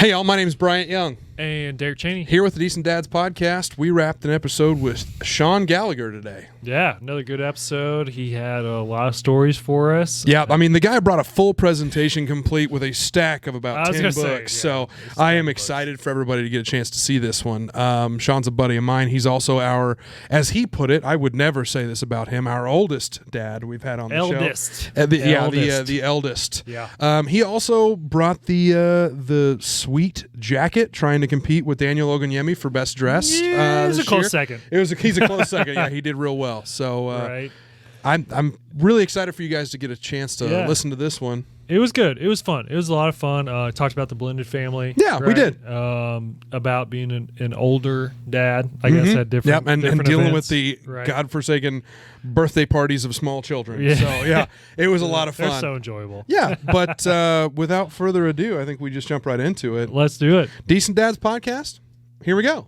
Hey, y'all, my name is Bryant Young. And Derek Chaney. Here with the Decent Dads podcast. We wrapped an episode with Shawn Gallagher today. Yeah, another good episode. He had a lot of stories for us. Yeah, I mean, the guy brought a full presentation complete with a stack of about 10 books. So I am excited for everybody to get a chance to see this one. Shawn's a buddy of mine. He's also our, as he put it, I would never say this about him, our oldest dad we've had on the Eldest. show. The eldest. Yeah. He also brought the sweet jacket, trying to compete with Daniel Oganyemi for best dressed. Yeah, it was a close second. He's a close second. Yeah, he did real well. So right. I'm really excited for you guys to get a chance to listen to this one. It was good. It was fun. It was a lot of fun. Talked about the blended family. Yeah, right? We did. About being an older dad, I guess, at different and different dealing events. with the godforsaken birthday parties of small children. Yeah. So, yeah, it was a lot of fun. They're so enjoyable. Yeah, but without further ado, I think we just jump right into it. Let's do it. Decent Dads podcast. Here we go.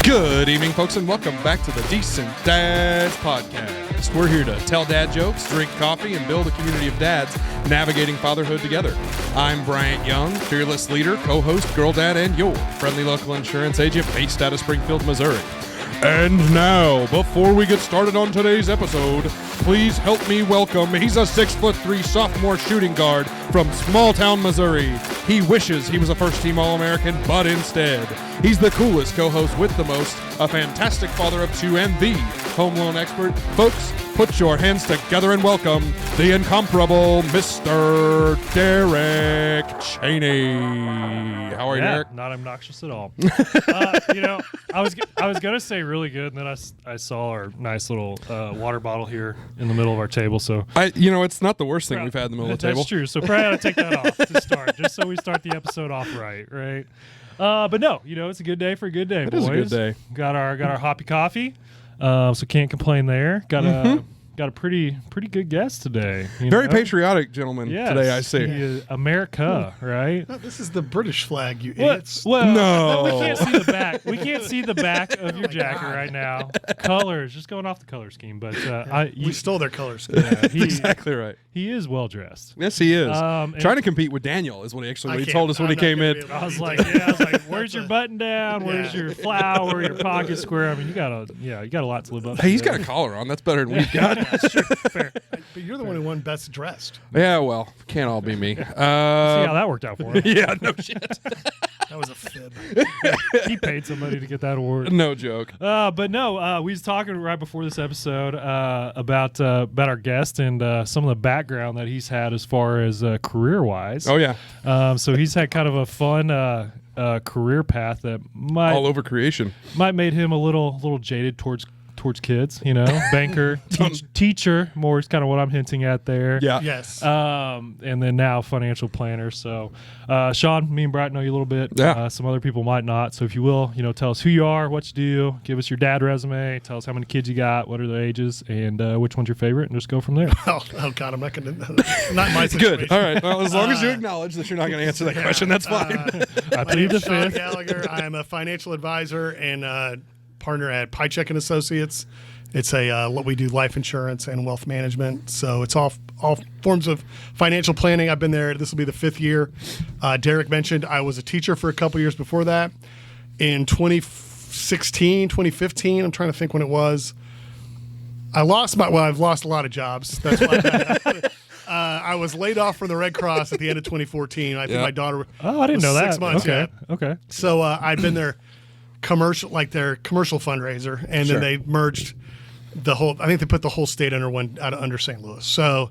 Good evening, folks, and welcome back to the Decent Dads podcast. We're here to tell dad jokes, drink coffee, and build a community of dads navigating fatherhood together. I'm Bryant Young, fearless leader, co-host, girl dad, and your friendly local insurance agent based out of Springfield, Missouri. And now, before we get started on today's episode, please help me welcome, he's a 6'3" sophomore shooting guard from small town Missouri. He wishes he was a first-team All-American, but instead, he's the coolest co-host with the most, a fantastic father of two, and the home loan expert. Folks, put your hands together and welcome the incomparable Mr. Derek Chaney. How are you, Derek? Not obnoxious at all. I was gonna say really good, and then I saw our nice little water bottle here in the middle of our table. So it's not the worst thing we've had in the middle of the table. That's true. So probably ought to take that off to start, just so we start the episode off right. But no, it's a good day for a good day. It boys. is a good day. Got our hoppy coffee, so can't complain there. Got a pretty good guest today. Very patriotic gentleman today, I see. America, right? No, this is the British flag, you idiots. Well, no. We can't see the back. We can't see the back of your jacket right now. Colors, just going off the color scheme. But we stole their color scheme. That's exactly right. He is well dressed. Yes, he is. Trying to compete with Daniel is what he told us when he came in. I was like, where's your button down? Where's your flower? Your pocket square? I mean, you got a lot to live up to. Hey, he's got a collar on. That's better than we've got. That's true. Fair. But you're the one who won best dressed. Yeah, well, can't all be me. See how that worked out for him. Yeah, no shit. That was a fib. He paid somebody to get that award. No joke. But no, we was talking right before this episode about our guest and some of the background that he's had as far as career wise. Oh yeah. So he's had kind of a fun career path that might all over creation. Might made him a little jaded towards kids, banker, teacher, more is kind of what I'm hinting at there. Yeah. Yes. And then now financial planner. So, Shawn, me and Bryant know you a little bit. Yeah. Some other people might not. So if you will, tell us who you are, what you do, give us your dad resume, tell us how many kids you got, what are their ages, and which one's your favorite, and just go from there. Oh God, I'm not going to. Not my situation. Good. All right. Well, as long as you acknowledge that you're not going to answer that question, that's fine. I plead the Shawn fifth. Gallagher. I am a financial advisor and partner at Piecheck and Associates. It's we do life insurance and wealth management. So it's all forms of financial planning. I've been there. This will be the 5th year. Derek mentioned I was a teacher for a couple years before that. In 2016, 2015, I'm trying to think when it was. I've lost a lot of jobs. That's why I was laid off from the Red Cross at the end of 2014. I think my daughter I didn't know that. 6 months. Okay. So I'd been their commercial fundraiser, and then they merged the whole. I think they put the whole state under St. Louis. So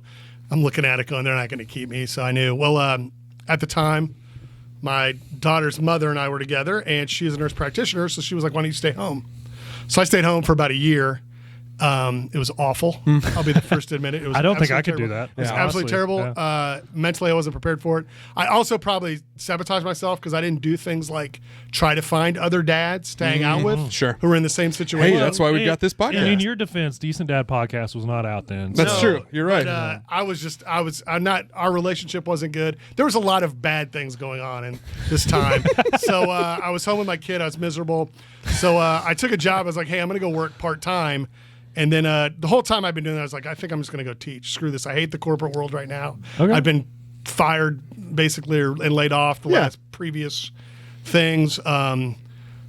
I'm looking at it going, they're not going to keep me. So I knew. Well, at the time, my daughter's mother and I were together, and she is a nurse practitioner. So she was like, "Why don't you stay home?" So I stayed home for about a year, It was awful. I'll be the first to admit it. It was I don't think I absolutely could do terrible. that. It was absolutely honestly. terrible. Yeah. Mentally, I wasn't prepared for it. I also probably sabotaged myself because I didn't do things like try to find other dads to hang out with Sure. who were in the same situation. Hey, that's why we got this podcast. And in your defense, Decent Dad Podcast was not out then. That's No, true. You're right. But, I'm not, our relationship wasn't good. There was a lot of bad things going on in this time. So I was home with my kid. I was miserable. So I took a job. I was like, hey, I'm going to go work part-time. And then the whole time I've been doing that, I was like, I think I'm just going to go teach. Screw this. I hate the corporate world right now. Okay. I've been fired basically and laid off the last previous things.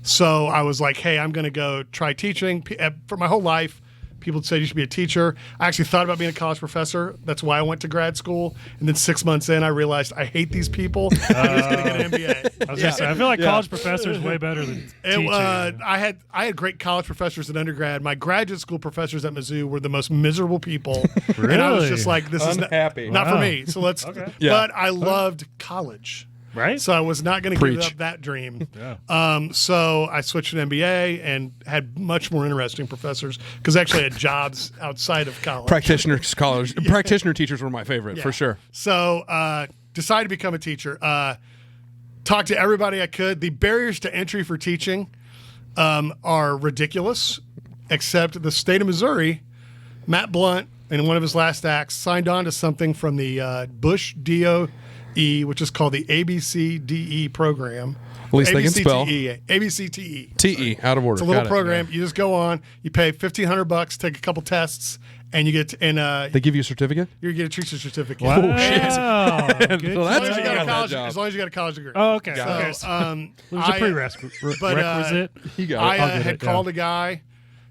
So I was like, hey, I'm going to go try teaching. For my whole life, people said you should be a teacher. I actually thought about being a college professor. That's why I went to grad school. And then 6 months in, I realized I hate these people. I'm just going to get an MBA. I was gonna say, I feel like college professor is way better than teaching. I had great college professors in undergrad. My graduate school professors at Mizzou were the most miserable people. And I was just like, this Unhappy. is not for me. So let's. Yeah. But I loved college. Right? So I was not going to give Preach. up that dream. Yeah. So I switched to an MBA and had much more interesting professors because I actually had jobs outside of college. Practitioner teachers were my favorite for sure. So decided to become a teacher. Talked to everybody I could. The barriers to entry for teaching are ridiculous, except the state of Missouri, Matt Blunt, in one of his last acts, signed on to something from the Bush DOE, which is called the ABCDE program. At least they can spell. ABCTE. TE, out of order. It's a little Got it. program. You just go on, you pay $1,500, take a couple tests, and you get They give you a certificate? you get a teacher certificate. Wow. Oh, shit. Good So As that's long as you got a that college, job. as long as you got a college degree. Oh, okay. So, Okay. There's a prerequisite. but, requisite. You got I it. I'll get had it, called a guy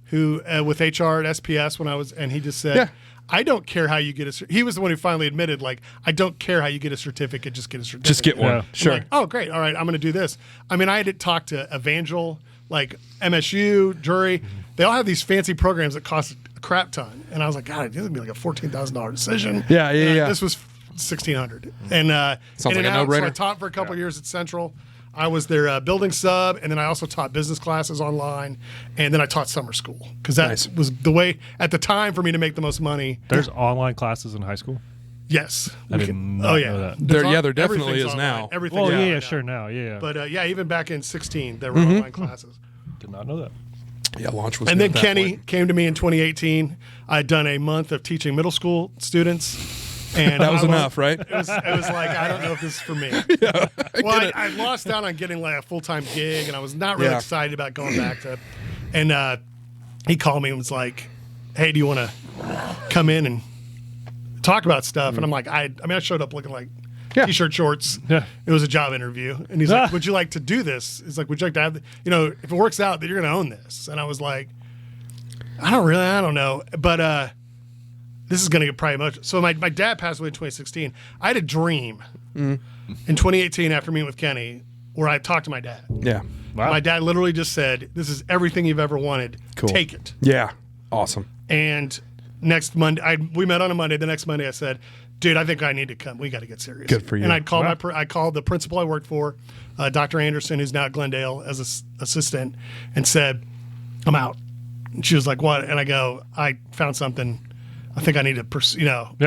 who with HR at SPS when I was, and he just said, Yeah. I don't care how you get a. He was the one who finally admitted, like, I don't care how you get a certificate, just get a certificate. Just get one. Yeah. I'm Sure. like, oh, great. All right, I'm going to do this. I mean, I had to talk to Evangel, like MSU, Drury. They all have these fancy programs that cost a crap ton. And I was like, God, this is going to be like a $14,000 decision. Yeah, yeah, And yeah. This was $1,600. And Sounds in like and a out. So I no-brainer. taught for a couple years at Central. I was their building sub, and then I also taught business classes online, and then I taught summer school because that Nice. was the way at the time for me to make the most money. There's online classes in high school. Yes, I did not oh yeah, know that. There Everything's definitely is online. now. Everything. Well, is yeah, online sure. now. Now, yeah. But yeah, even back in 16, there were online classes. Did not know that. Yeah, launch was And good then at that Kenny point. came to me in 2018. I'd done a month of teaching middle school students. And That was I enough, right? It was like, I don't know if this is for me. I lost out on getting like a full-time gig, and I was not really Yeah. excited about going back to. And he called me and was like, hey, do you want to come in and talk about stuff? And I'm like, I showed up looking like Yeah. t-shirt, shorts. Yeah. It was a job interview. And he's like, would you like to do this? He's like, would you like to have, if it works out, then you're going to own this. And I was like, I don't know. But this is going to get probably much. So my dad passed away in 2016. I had a dream in 2018 after meeting with Kenny where I talked to my dad. Yeah. Wow. My dad literally just said, this is everything you've ever wanted. Cool. Take it. Yeah. Awesome. And next Monday, we met on a Monday. The next Monday I said, dude, I think I need to come. We got to get serious. Good for you. And I called Wow. I called the principal I worked for, Dr. Anderson, who's now at Glendale as an assistant, and said, I'm out. And she was like, what? And I go, I found something. I think I need to pursue,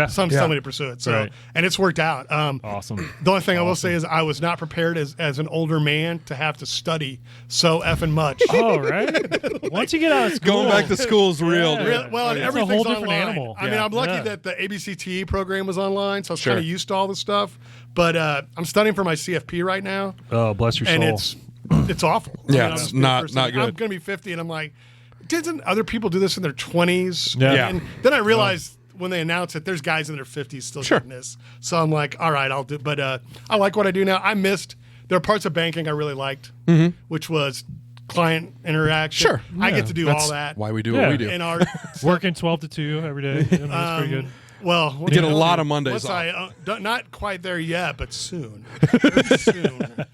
somebody to pursue it. So, Right. and it's worked out. Awesome. The only thing I will say is I was not prepared as an older man to have to study so effing much. Oh, right. Once you get out of school, Going back to school is real. Yeah. Real- well, and It's a everything's whole different online. animal. I mean, Yeah. I'm lucky Yeah. that the ABCTE program was online, so I was Sure. kind of used to all this stuff. But I'm studying for my CFP right now, Oh, bless your soul. and it's awful. Yeah, I'll it's just be the not- first not thing. I'm good. going to be 50, and I'm like, didn't other people do this in their 20s? Yeah. Yeah. And then I realized when they announced it, there's guys in their 50s still Sure. getting this. So I'm like, all right, I'll do. But I like what I do now. There are parts of banking I really liked, which was client interaction. Sure. I get to do That's all that. why we do Yeah. what we do. In our Working 12 to 2 every day. That's pretty good. Well, You get a lot of Mondays once off. not quite there yet, but soon. Very soon.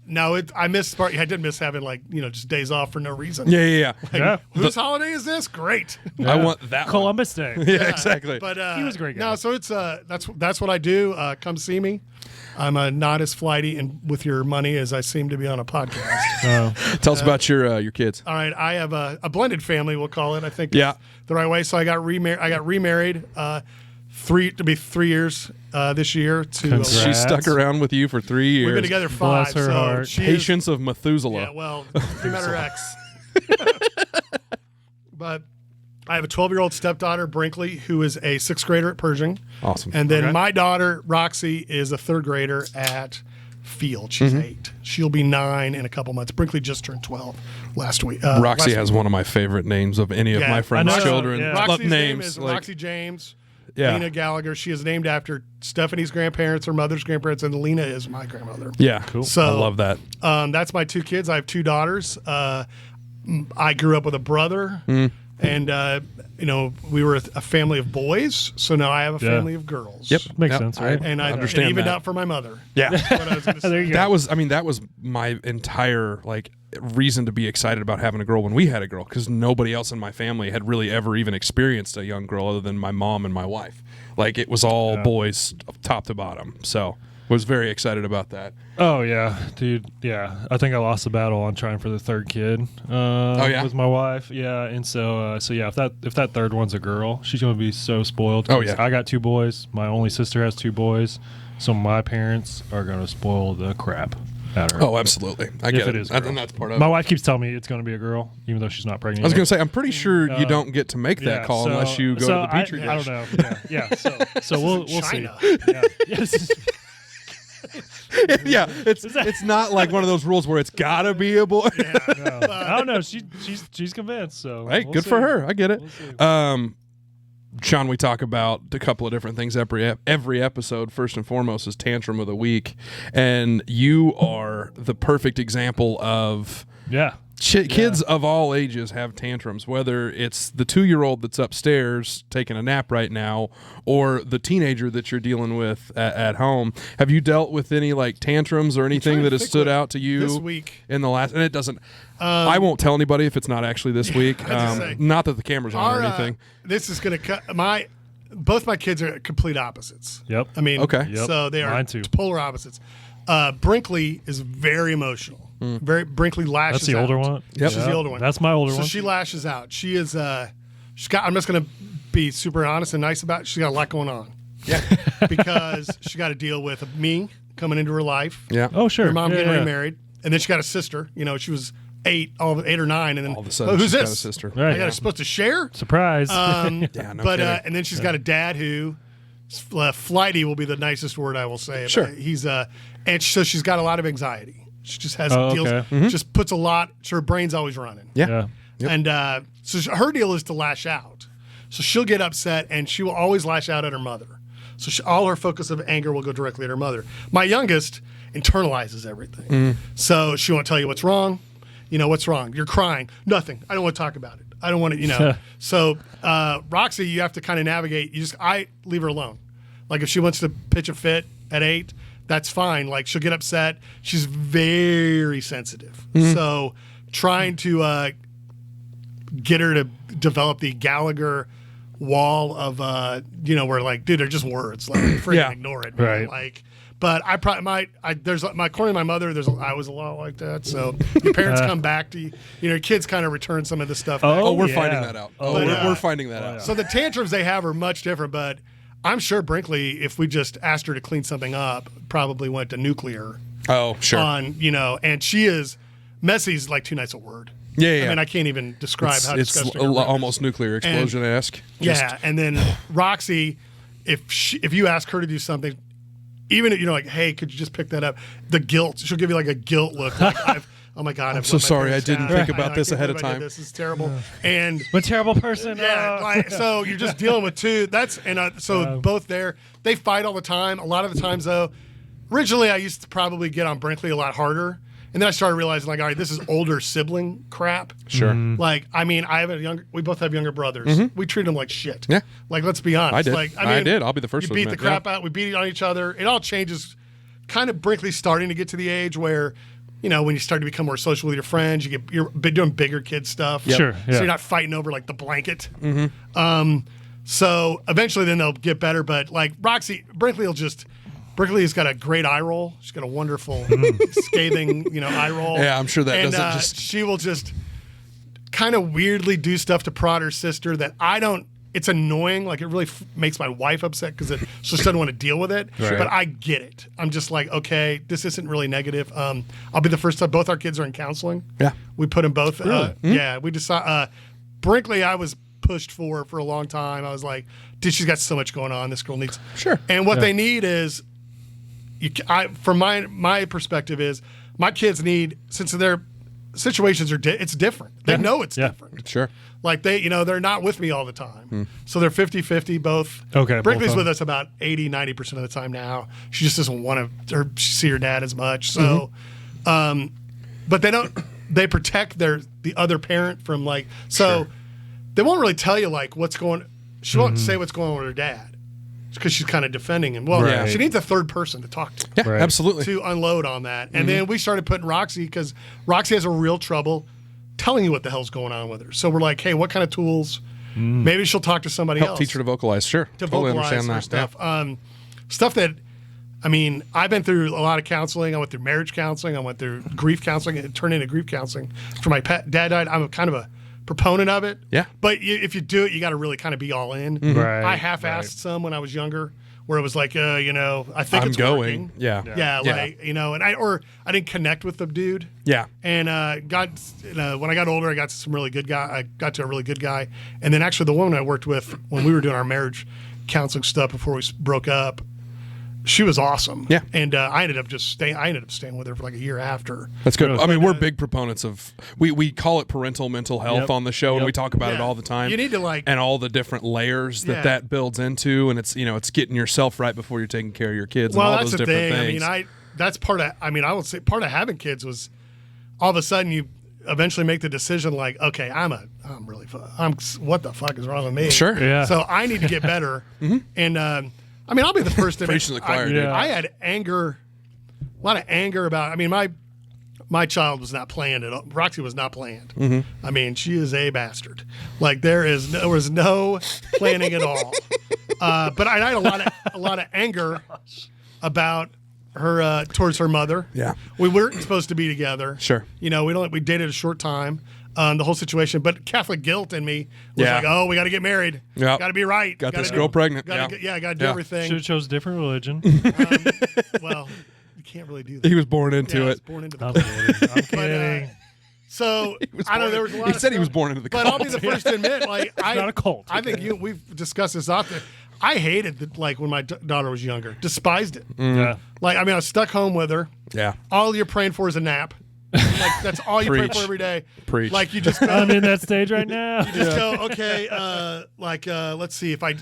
No, I missed part. I did miss having just days off for no reason. Yeah. Yeah. Whose holiday is this? Great. I want that one. Columbus Day. Yeah, exactly. But He was a great guy. No, so it's that's what I do. Come see me. I'm not as flighty and with your money as I seem to be on a podcast. Tell us about your kids. All right, I have a blended family, we'll call it. I think Yeah. the right way. So I got remarried 3 years this year. Congrats. She stuck around with you for 3 years. We've been together 5. Bless her heart. She is- Patience of Methuselah. Yeah, well, she met her ex. But I have a 12-year-old stepdaughter, Brinkley, who is a 6th grader at Pershing. Awesome. And then Okay. my daughter, Roxy, is a 3rd grader at Field. She's 8. She'll be 9 in a couple months. Brinkley just turned 12 last week. Roxy last has one of my favorite names of any of Yeah, my I friends' know. children. Yeah. Love Roxy's name names. is like- Roxy James. Yeah. Lena Gallagher. She is named after Stephanie's grandparents, her mother's grandparents, and Lena is my grandmother. Yeah, cool. So- I love that. That's my 2 kids. I have 2 daughters. I grew up with a brother, and we were a family of boys. So now I have a Yeah. family of girls. Yep. Makes Yep. sense, right? And I understand evened that. out for my mother. Yeah. That's what I was gonna say. There you go. That was my entire reason to be excited about having a girl when we had a girl, because nobody else in my family had really ever even experienced a young girl other than my mom and my wife. Like, it was all boys top to bottom. So was very excited about that. Oh yeah, dude. Yeah, I think I lost the battle on trying for the 3rd kid. Yeah? With my wife. Yeah, and so yeah, if that 3rd one's a girl, she's gonna be so spoiled. Oh, yeah. I got 2 boys. My only sister has 2 boys, so my parents are gonna spoil the crap out of her. Oh, absolutely. I if get it is, a I girl. think that's part of My it. wife keeps telling me it's gonna be a girl, even though she's not pregnant. I was yet. going to say, I'm pretty sure you don't get to make that call unless you go to the Petri dish. I don't know. Yeah. So we'll see. China. Yeah. Yes. Yeah, it's not like one of those rules where it's got to be a boy. No, I don't know. She's convinced. So Hey, we'll good see. for her. I get it. We'll see. Sean, we talk about a couple of different things every episode. First and foremost is Tantrum of the Week, and you are the perfect example of Yeah. kids of all ages have tantrums, whether it's the 2-year-old that's upstairs taking a nap right now or the teenager that you're dealing with at home. Have you dealt with any tantrums or anything that has stood out to you this week. in the last? And it doesn't. I won't tell anybody if it's not actually this week. just say, Not that the camera's on or anything. This is going to cut both my kids are complete opposites. Yep. I mean, Okay. Yep. so they are Mine too. polar opposites. Brinkley is very emotional. Brinkley lashes That's the out. older one. Yep. She's the older one. That's my older So one. she lashes out. She is she's got, I'm just going to be super honest and nice about it. She's got a lot going on. Yeah. Because she got to deal with me coming into her life. Yeah. Oh sure. Her mom Yeah, getting yeah. remarried. And then she got a sister. She was 8 or 9. And then All of a sudden, who's she's got this? a sister. Right. I got supposed to share? Surprise. Yeah, no But kidding. and then she's got a dad who flighty will be the nicest word I will say. Sure. He's and so she's got a lot of anxiety. She just has Oh, deals. okay. Just puts a lot. So her brain's always running. Yeah. yeah. And so her deal is to lash out. So she'll get upset and she will always lash out at her mother. So all her focus of anger will go directly at her mother. My youngest internalizes everything. So she won't tell you what's wrong. What's wrong? You're crying. Nothing. I don't want to talk about it. I don't want to, So Roxy, you have to kind of navigate. I leave her alone. Like if she wants to pitch a fit at 8, that's fine. Like she'll get upset. She's very sensitive. So trying to get her to develop the Gallagher wall of where dude, they're just words. Like freaking ignore it. Man. Right. But I probably according to my mother, I was a lot like that. So your parents come back to you. Your kids kind of return some of the stuff. back. Oh, we're yeah. finding that out. We're finding that out. So the tantrums they have are much different, but I'm sure Brinkley, if we just asked her to clean something up, probably went to nuclear Oh, sure. on, and she is, messy's like too nice a word. Yeah. I mean, I can't even describe how it's disgusting her room is. almost nuclear explosion-esque. Yeah, and then Roxy, if you ask her to do something, even if hey, could you just pick that up? The guilt, she'll give you like a guilt look. Like, oh my God, I'm so sorry, I didn't think about this ahead of time. This is terrible. And I'm a terrible person. yeah, so you're just dealing with two. Both there, they fight all the time. A lot of the times though, originally I used to probably get on Brinkley a lot harder. And then I started realizing, all right, this is older sibling crap. Sure. We both have younger brothers. We treat them like shit. Yeah. Like, let's be honest. I did. I'll be the first You to beat the admit, crap out. We beat it on each other. It all changes. Kind of Brinkley's starting to get to the age where, when you start to become more social with your friends, you're doing bigger kid stuff. Sure. So Yeah. you're not fighting over like the blanket. So eventually then they'll get better. But like Brinkley will just, Brinkley's got a great eye roll. She's got a wonderful, scathing, eye roll. Yeah, I'm sure that and, doesn't just. She will just kind of weirdly do stuff to prod her sister that I don't. It's annoying. Like, it really makes my wife upset because she just doesn't want to deal with it. Right. But I get it. I'm just like, okay, this isn't really negative. I'll be the first time. Both our kids are in counseling. Yeah. We put them both. Really? Yeah. We decided. Brinkley, I was pushed for a long time. I was like, dude, she's got so much going on. This girl needs. Sure. And what they need is, from my perspective is, my kids need, since their situations are it's different. They know it's different. Sure. Like they're not with me all the time. So they're 50-50 both. Okay. Brinkley's both with us about 80-90% of the time now. She just doesn't want to see her dad as much. So, but they protect the other parent from they won't really tell you what's going, she won't say what's going on with her dad because she's kind of defending him. Well, Right. she needs a third person to talk to. Yeah, Right. absolutely. To unload on that. And then we started putting Roxy, because Roxy has a real trouble telling you what the hell's going on with her. So we're like, hey, what kind of tools? Maybe she'll talk to somebody Help else. teach her to vocalize. Sure. To Totally vocalize understand her that. stuff. Stuff that, I've been through a lot of counseling. I went through marriage counseling. I went through grief counseling. It turned into grief counseling. For my dad died, I'm kind of a proponent of it. Yeah. But if you do it, you got to really kind of be all in. Right, I half-assed some when I was younger, where it was like, I think I'm it's going. working. Yeah. And I didn't connect with the dude. Yeah. And when I got older, I got to some really good guy. I got to a really good guy. And then actually the woman I worked with when we were doing our marriage counseling stuff before we broke up, she was awesome. Yeah. And I ended up staying with her for like a year after. That's good. I mean, we're big proponents of, we call it parental mental health Yep. on the show, and Yep. we talk about it all the time. You need to and all the different layers that builds into, and it's, it's getting yourself right before you're taking care of your kids and all that's those the different thing. things. That's part of, I would say part of having kids was all of a sudden you eventually make the decision like, okay, what the fuck is wrong with me? Sure. Yeah. So I need to get better. And, I'll be the first to Preaching to the choir, dude. I had a lot of anger about, my child was not planned at all. Roxy was not planned. She is a bastard. Like there was no planning at all. But I had a lot of anger about her towards her mother. Yeah. We weren't supposed to be together. Sure. We dated a short time. The whole situation, but Catholic guilt in me was like, oh, we got to get married. Yep. Got to be right. Got this girl pregnant. Got to do everything. Should have chose a different religion. Well, you can't really do that. He was born into I was it. born into the I'm cult. kidding. I'm kidding. So I don't know. There was a lot. He said he was born into the But cult. I'll be the first to admit, not a cult. I think we've discussed this often. I hated when my daughter was younger. Despised it. Yeah. I was stuck home with her. Yeah. All you're praying for is a nap. That's all you pray Preach. for every day. Preach. You just go. I'm in that stage right now. Just go, okay, let's see if I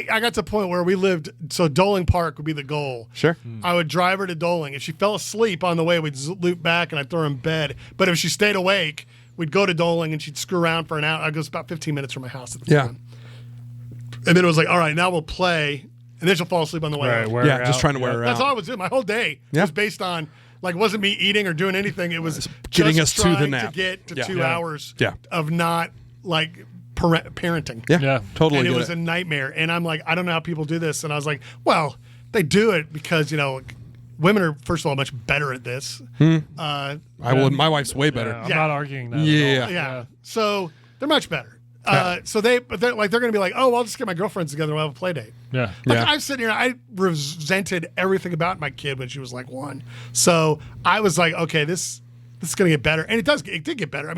got to a point where we lived, so Doling Park would be the goal. Sure. I would drive her to Doling. If she fell asleep on the way, we'd loop back and I'd throw her in bed. But if she stayed awake, we'd go to Doling and she'd screw around for an hour. It was about 15 minutes from my house at the time. And then it was like, all right, now we'll play. And then she'll fall asleep on the way Right, home. wear her Yeah, just out. trying to wear her That's out. all I was doing. My whole day was based on, it wasn't me eating or doing anything. It was Getting just us to the trying nap. to get to Yeah. 2 Yeah. hours Yeah. of not parenting. Yeah. Yeah. Totally. And it get was a nightmare. And I'm like, I don't know how people do this. And I was like, well, they do it because, women are, first of all, much better at this. I would. My wife's way better. I'm not arguing that. Yeah. At all. Yeah. So they're much better. So they're going to be like, oh, well, I'll just get my girlfriends together and we'll have a play date. Yeah. Yeah. I'm sitting here, I resented everything about my kid when she was like 1. So I was like, okay, this is going to get better. And it did get better.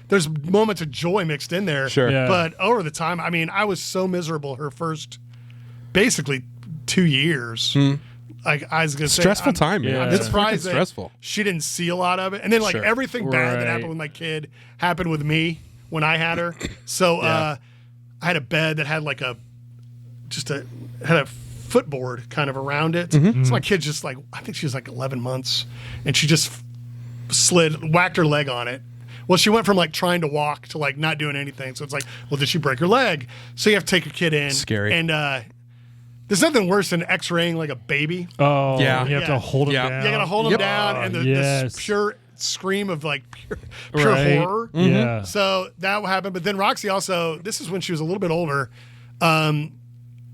There's moments of joy mixed in there. Sure. Yeah. But over the time, I was so miserable her first, basically 2 years. I was going to say. Stressful time, man. Yeah. I'm It's surprised that stressful. she didn't see a lot of it. And then Sure. everything bad that happened Right. with my kid happened with me when I had her. So I had a bed that had had a footboard kind of around it. So my kid just I think she was 11 months, and she just whacked her leg on it. Well, she went from trying to walk to not doing anything. So it's well, did she break her leg? So you have to take your kid in. Scary. And there's nothing worse than X-raying a baby. Oh, Yeah. you have Yeah. to hold him Yeah. down. You gotta hold them Yep. down, and this yes. pure scream of pure Right. horror. Yeah. So that happened. But then Roxy also, this is when she was a little bit older.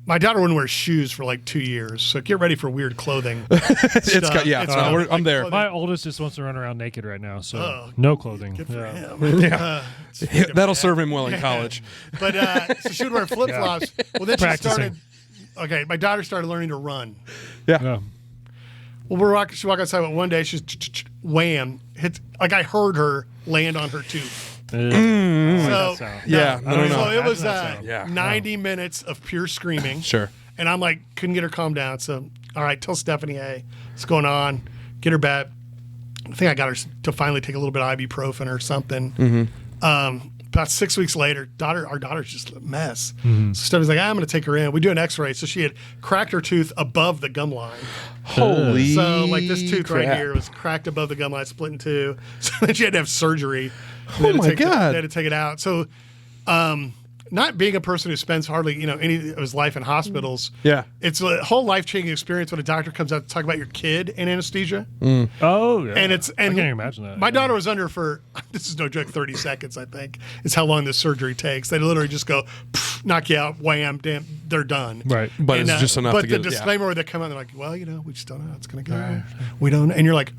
my daughter wouldn't wear shoes for like 2 years, so get ready for weird clothing. I'm there. My oldest just wants to run around naked right now, so no clothing. Good for him. That'll serve him well in college. But so she would wear flip flops. Well, then Practicing. she started. Okay, my daughter started learning to run. Yeah. Well, she walked outside, but one day she's wham, hit, like I heard her land on her tooth. So No. so it was Yeah. 90 minutes of pure screaming. Sure. And I'm like, couldn't get her calmed down. So, all right, tell Stephanie, hey, what's going on? Get her back. I think I got her to finally take a little bit of ibuprofen or something. About 6 weeks later, our daughter's just a mess. So Stephanie's like, I'm going to take her in. We do an x-ray. So she had cracked her tooth above the gum line. Holy So like this tooth crap. right here was cracked above the gum line, split in two. So then she had to have surgery. Oh my God. They had to take it out. So not being a person who spends hardly, any of his life in hospitals. Yeah. It's a whole life-changing experience when a doctor comes out to talk about your kid in anesthesia. Oh, yeah. And I can't imagine that. My daughter was under for, this is no joke, 30 seconds, I think, is how long this surgery takes. They literally just go, knock you out, wham, damn, they're done. Right. But it's just enough to But get the disclaimer where they come out, they're like, well, we just don't know how it's going to go. We don't know. And you're like,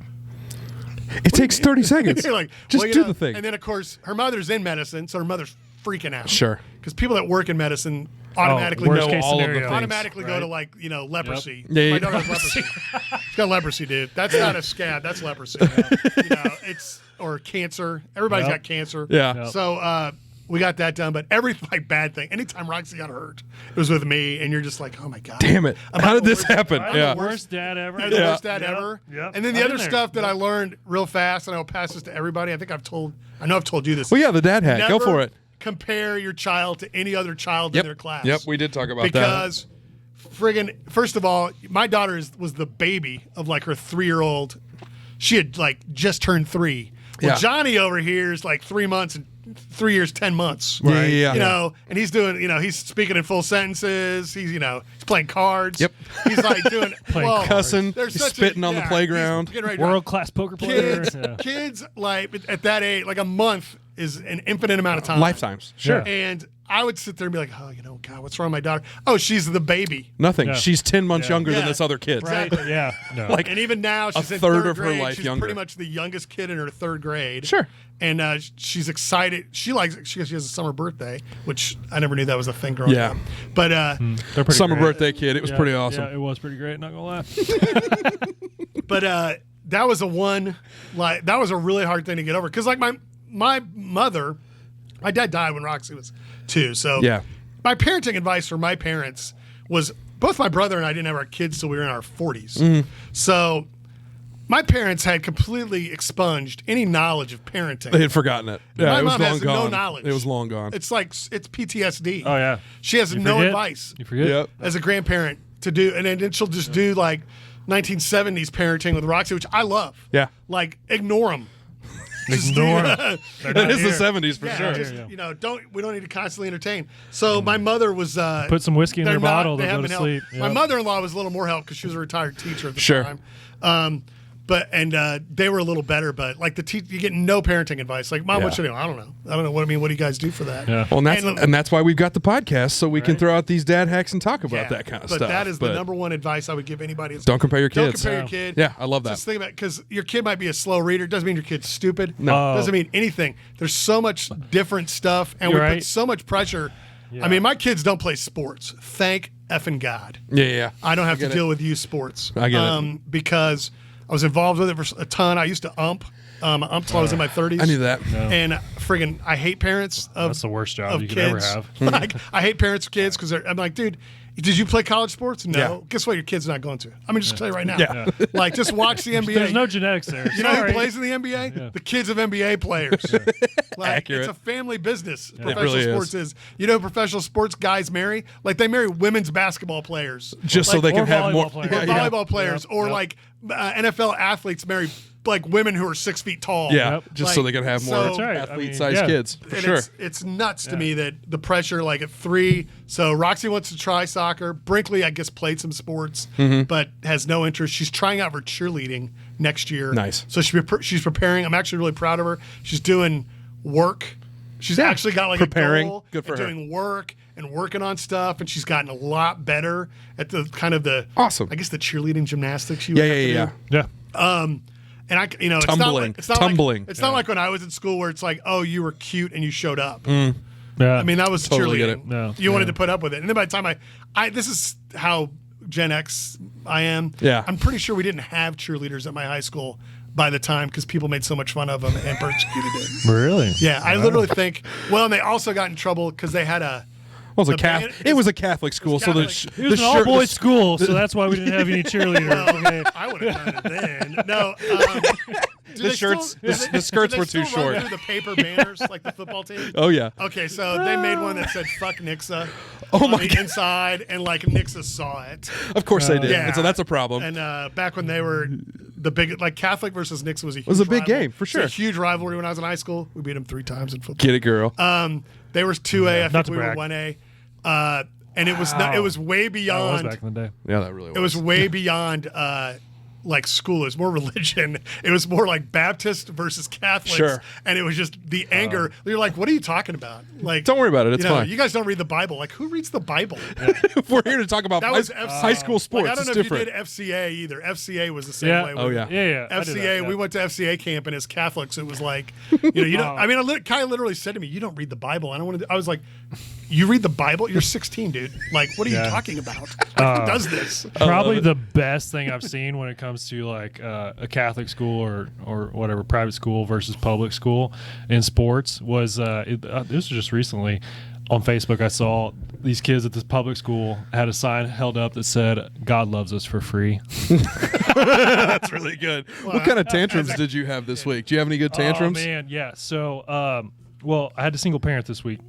It takes 30 seconds. you're like, just well, do the thing. And then, of course, her mother's in medicine, so her mother's freaking out. Sure. Because people that work in medicine automatically worst know case all of the scenario. things. automatically go to leprosy. Yeah, My yeah. daughter has leprosy. She's got leprosy, dude. That's not a scab. That's leprosy. It's or cancer. Everybody's got cancer. Yeah. So we got that done. But every bad thing, anytime Roxy got hurt, it was with me, and you're just like, oh my god, Damn it. Am I How did the this worst- happen? am I the Yeah. worst dad ever. I'm the worst dad ever. Yep. And then the I've other been there. stuff that I learned real fast, and I will pass this to everybody. I think I know I've told you this. Well, yeah, the dad hack. Go Never for it. Compare your child to any other child in their class. Yep, we did talk about that. Because friggin', first of all, my daughter was the baby of like her 3-year-old. She had like just turned 3. Well, Yeah. Johnny over here is like 3 months and 3 years, 10 months. Right. Yeah. And he's doing, he's speaking in full sentences. He's, he's playing cards. Yep. He's like doing, Cussing. there's He's such spitting on the he's playground. getting ready to- World class poker player. Kids, Yeah. kids like at that age, like a month is an infinite amount of time. Lifetimes. Sure. Yeah. And I would sit there and be like, oh, God, what's wrong with my daughter? Oh, she's the baby. Nothing. Yeah. She's 10 months younger than Yeah. this other kid. Right. Yeah. No. Like And even now, she's in third third of her grade. life she's younger. pretty much the youngest kid in her 3rd grade. Sure. And she's excited. She likes it. She has a summer birthday, which I never knew that was a thing growing Yeah. up. But They're pretty Summer great. birthday kid. It was Yeah, pretty awesome. Yeah, it was pretty great. Not gonna lie. that was that was a really hard thing to get over. Because like my mother, my dad died when Roxy was 2. So Yeah. my parenting advice for my parents was both my brother and I didn't have our kids till we were in our 40s. Mm-hmm. So my parents had completely expunged any knowledge of parenting. They had forgotten it. Yeah, My it was mom long has gone. no knowledge. It was long gone. It's PTSD. Oh yeah. She has You no forget? advice You forget? Yep. as a grandparent to do, and then she'll just do like 1970s parenting with Roxy, which I love. Yeah. Like ignore them. Ignore 'em. They're It not is the here. 70s for Yeah, sure. just, Yeah. we don't need to constantly entertain. So my mother was Put some whiskey in they're their bottle. they They'll go haven't to helped. sleep. My Yep. mother-in-law was a little more help because she was a retired teacher at the Sure. time. But they were a little better, but like you get no parenting advice. Like, Mom, what Yeah. should I do? I don't know. I don't know. What do you guys do for that? Yeah. Well, and that's why we've got the podcast, so we can Right. throw out these dad hacks and talk about Yeah. that kind of but stuff. that is the number one advice I would give anybody. Don't compare your Don't kids. compare your kid. Yeah, I love that. Just think about because your kid might be a slow reader. Doesn't mean your kid's stupid. No. Doesn't mean anything. There's so much different stuff, and You're we right. put so much pressure. Yeah. I mean, my kids don't play sports. Thank effing God. Yeah. I don't have to get it. deal with youth sports. I get it. Because I was involved with it for a ton. I used to ump. I umped till I was in my 30s. I knew that. And friggin', I hate parents of That's the worst job of you kids. could ever have. Like, I hate parents of kids because I'm like, dude, did you play college sports? No. Yeah. Guess what? Your kid's not going to. I'm just tell you right now. Yeah. Like, just watch the NBA. There's no genetics there. You know who Sorry. plays in the NBA? Yeah. The kids of NBA players. Like, Accurate. It's a family business. Professional really is. sports is. You know who professional sports guys marry? Like, they marry women's basketball players. Just so Like, they can or have more. volleyball players. or Yeah. volleyball players, Yep. or Yep. like NFL athletes marry like women who are 6 feet tall. Yeah, Yep. just Like, so they can have more so- That's right. I athlete-sized mean, yeah. kids. For And sure. it's nuts to me that the pressure, like at 3. So Roxy wants to try soccer. Brinkley, I guess, played some sports, but has no interest. She's trying out for cheerleading next year. Nice. So she's preparing. I'm actually really proud of her. She's doing work She's actually got like preparing. a goal. Good for and her. Doing work and working on stuff, and she's gotten a lot better at the kind of the Awesome. I guess the cheerleading gymnastics. You would have to do. Yeah. And I, you know, Tumbling. it's not Tumbling. Like, it's not like when I was in school where it's like, oh, you were cute and you showed up. Yeah. I mean, that was Totally get cheerleading. it. No. You wanted to put up with it, and then by the time I this is how Gen X I am. Yeah. I'm pretty sure we didn't have cheerleaders at my high school by the time because people made so much fun of them and persecuted it. Really? Yeah, I literally think. Well, and they also got in trouble because they had a. Well, band- it was a Catholic school, so the Catholic. It was an all-boys school, so that's why we didn't have any cheerleaders. Okay. I would have done it then. No, the skirts, the skirts were too short. Do the paper banners like the football team? Oh yeah. Okay, so they made one that said "fuck Nixa" Oh on my the God. inside, and like Nixa saw it. Of course they did. Yeah. And so that's a problem. And back when they were the big, like Catholic versus Nixa was a huge was a big rival- game, for sure. It was a huge rivalry when I was in high school. We beat them 3 times in football. Get it, girl. They were 2A. I Not think to we were brag. 1A. And it was not, it was way That was beyond. back in the day. yeah, that really was. It was way beyond like school. It was more religion. It was more like Baptist versus Catholics. Sure. And it was just the anger. You're like, what are you talking about? Like, Don't worry about it. It's you know, fine. You guys don't read the Bible. Like, who reads the Bible? We're here to talk about That was FC high school sports. Like, I don't it's know different. if you did FCA either. FCA was the same Yeah. way. Oh, yeah. Yeah. I did that, FCA, yeah. we went to FCA camp, and as Catholics, it was like, you know, you don't. I mean, Kai literally said to me, "You don't read the Bible." I don't want to. I was like, "You read the Bible? You're 16, dude. Like, what are you talking about? Like, who does this?" Probably the best thing I've seen when it comes to like a Catholic school or whatever private school versus public school in sports was this was just recently on Facebook. I saw these kids at this public school had a sign held up that said "God loves us for free." That's really good. What kind of tantrums did you have this week? Do you have any good tantrums? Oh man, yeah. So well, I had a single parent this week.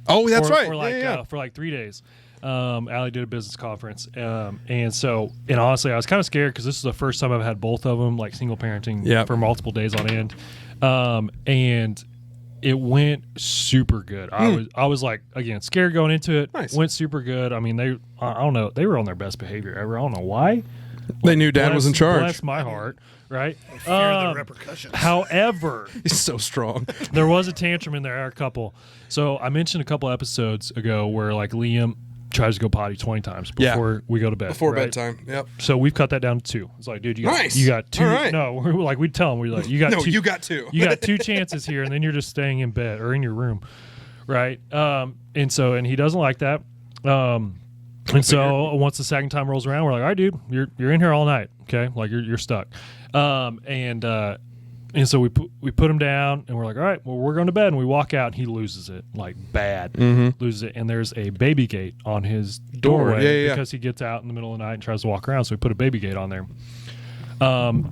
Oh, that's right. For like yeah. for like 3 days. Allie did a business conference, and honestly, I was kind of scared because this is the first time I've had both of them, like single parenting, Yep. for multiple days on end, and it went super good. I was like, again, scared going into it. Nice. Went super good. I mean, I don't know, they were on their best behavior ever. I don't know why. They knew Dad was in charge. Bless my heart, right? Fear the repercussions. However, He's so strong. there was a tantrum in there, a couple. So I mentioned a couple episodes ago where like Liam tries to go potty 20 times before we go to bed. Before right? bedtime. Yep. So we've cut that down to 2. It's like, dude, you got, Nice. you got 2. All right. No, we're like, we'd tell him, we're like, you got No, 2. you got 2. You got 2 chances here, and then you're just staying in bed or in your room, right? And he doesn't like that. And so once the second time rolls around, we're like, all right, dude, you're in here all night, okay? Like you're stuck. And so we put him down, and we're like, all right, well, we're going to bed. And we walk out, and he loses it, like bad. Loses it. And there's a baby gate on his doorway Yeah. because he gets out in the middle of the night and tries to walk around. So we put a baby gate on there.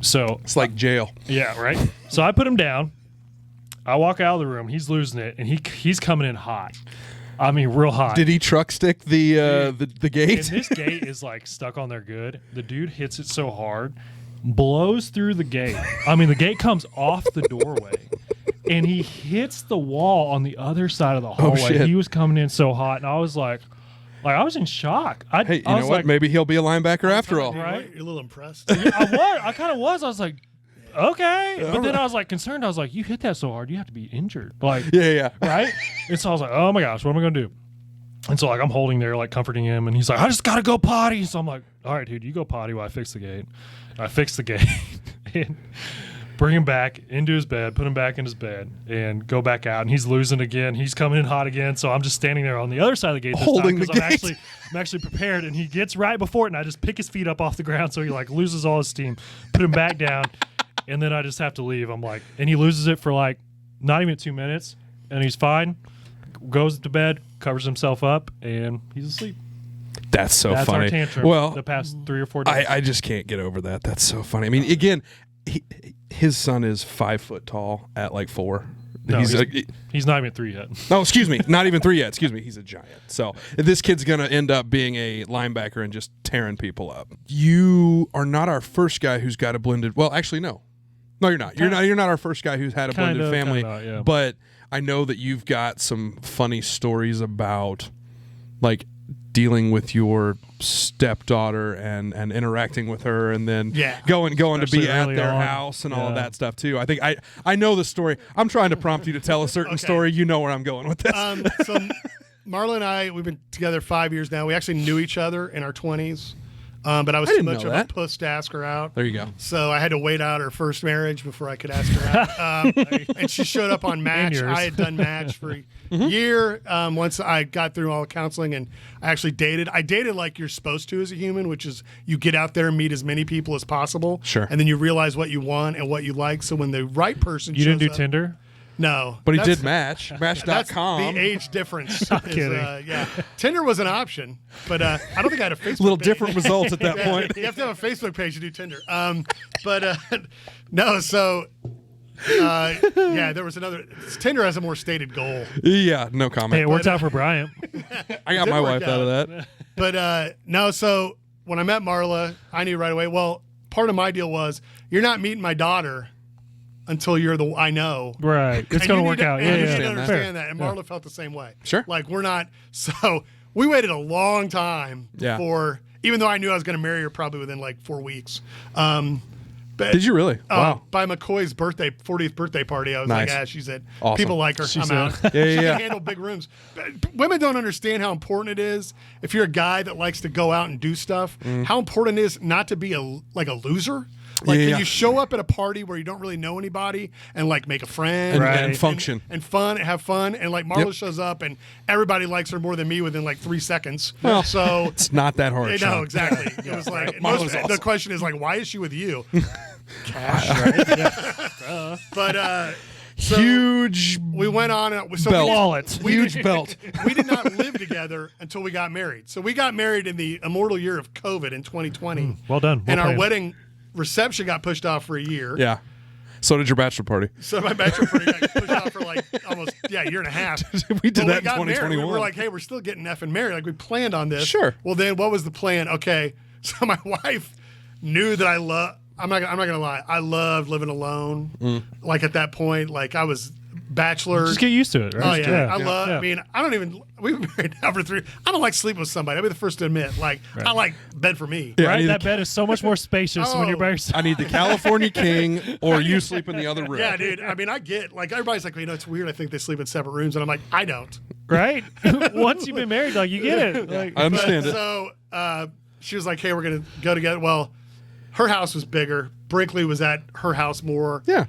So It's like jail. yeah, right. So I put him down. I walk out of the room. He's losing it, and he's coming in hot. I mean, real hot. Did he truck stick the gate? And this gate is like stuck on there good. The dude hits it so hard, blows through the gate. I mean, the gate comes off the doorway, and he hits the wall on the other side of the hallway. shit. He was coming in so hot, and I was like I was in shock. Hey, you I know was what? like, Maybe he'll be a linebacker after all. Right. You're a little impressed. I kind of was. I was like, okay, but then I was like concerned. I was like, you hit that so hard, you have to be injured. Like, Yeah. right? And so I was like, oh my gosh, what am I going to do? And so like I'm holding there, like comforting him, and he's like, I just got to go potty. So I'm like, all right, dude, you go potty while I fix the gate. I fix the gate and bring him back into his bed, put him back in his bed, and go back out. And he's losing again. He's coming in hot again. So I'm just standing there on the other side of the gate this Holding time the because gate. I'm actually prepared. And he gets right before it, and I just pick his feet up off the ground so he like loses all his steam, put him back down, and then I just have to leave. I'm like, and he loses it for like not even 2 minutes, and he's fine. Goes to bed, covers himself up, and he's asleep. That's so That's funny. our tantrum. Well, the past 3 or 4 days. I just can't get over that. That's so funny. I mean, again, his son is 5 foot tall at like 4. No, he's he's not even 3 yet. no, excuse me, not even 3 yet. Excuse me, he's a giant. So this kid's gonna end up being a linebacker and just tearing people up. You are not our first guy who's got a blended. Well, actually, no, you're not. You're not our first guy who's had a blended family. Yeah. But I know that you've got some funny stories about like dealing with your stepdaughter and interacting with her, and then going to Especially be at early their on. house and all of that stuff too. I think I know the story. I'm trying to prompt you to tell a certain story. You know where I'm going with this. So Marla and I, we've been together 5 years now. We actually knew each other in our 20s. But I was too much of a puss to ask her out. There you go. So I had to wait out her first marriage before I could ask her out. And she showed up on Match. I had done Match for a year. Once I got through all the counseling and I actually dated. I dated like you're supposed to as a human, which is you get out there and meet as many people as possible. Sure. And then you realize what you want and what you like. So when the right person You didn't do up, Tinder? No. But he did Match. Match.com. That's the age difference. Kidding. Yeah. Tinder was an option, but I don't think I had a Facebook Little page. different results at that point. You have to have a Facebook page to do Tinder. No, so there was another. Tinder has a more stated goal. Yeah, no comment. Hey, it worked out for Bryant. I got my wife out of that. But no, so when I met Marla, I knew right away, well, part of my deal was you're not meeting my daughter until you're the I know. Right. It's going to work out. You Yeah, need yeah. to Fair. understand that. And Marla felt the same way. Sure. Like we're not. So we waited a long time before, even though I knew I was going to marry her probably within like 4 weeks. But, Did you really? Wow. By McCoy's 40th birthday party, I was Nice. like, she's it. Awesome. People like her. I'm out. Yeah, She yeah. can handle big rooms. But women don't understand how important it is if you're a guy that likes to go out and do stuff. How important it is not to be a loser. Like, Yeah. can you show up at a party where you don't really know anybody and like make a friend And, Right. and function. and fun, have fun, and like Marla shows up and everybody likes her more than me within like 3 seconds. Well, so it's not that hard. no, Sean. exactly. It was like Marla's the awesome. question is like, why is she with you? Cash, right? But so Huge we went on. So belt. Wallet. Huge belt. we did not live together until we got married. So we got married in the immortal year of COVID in 2020. Well done. Well and our played. wedding reception got pushed off for a year. Yeah. So did your bachelor party. So my bachelor party got pushed off for like almost a year and a half. We did But that in got married. 2021. We were like, hey, we're still getting effing married. Like we planned on this. Sure. Well, then what was the plan? Okay, so my wife knew that I love. I'm not gonna lie. I loved living alone. Like at that point, like I was bachelor. Just get used to it, right? Oh yeah, I Yeah. love. Yeah. I mean, I don't even. We've been married now for 3. I don't like sleeping with somebody. I'll be the first to admit. Like I like bed for me. Yeah, I Right? need That the- bed is so much more spacious when you're by yourself. I need the California King, or you sleep in the other room. Yeah, dude. I mean, I get like everybody's like, it's weird. I think they sleep in separate rooms, and I'm like, I don't. Right? Once you've been married, like you get it. Like, I understand it. So she was like, hey, we're gonna go together. Well, her house was bigger. Brinkley was at her house more. Yeah.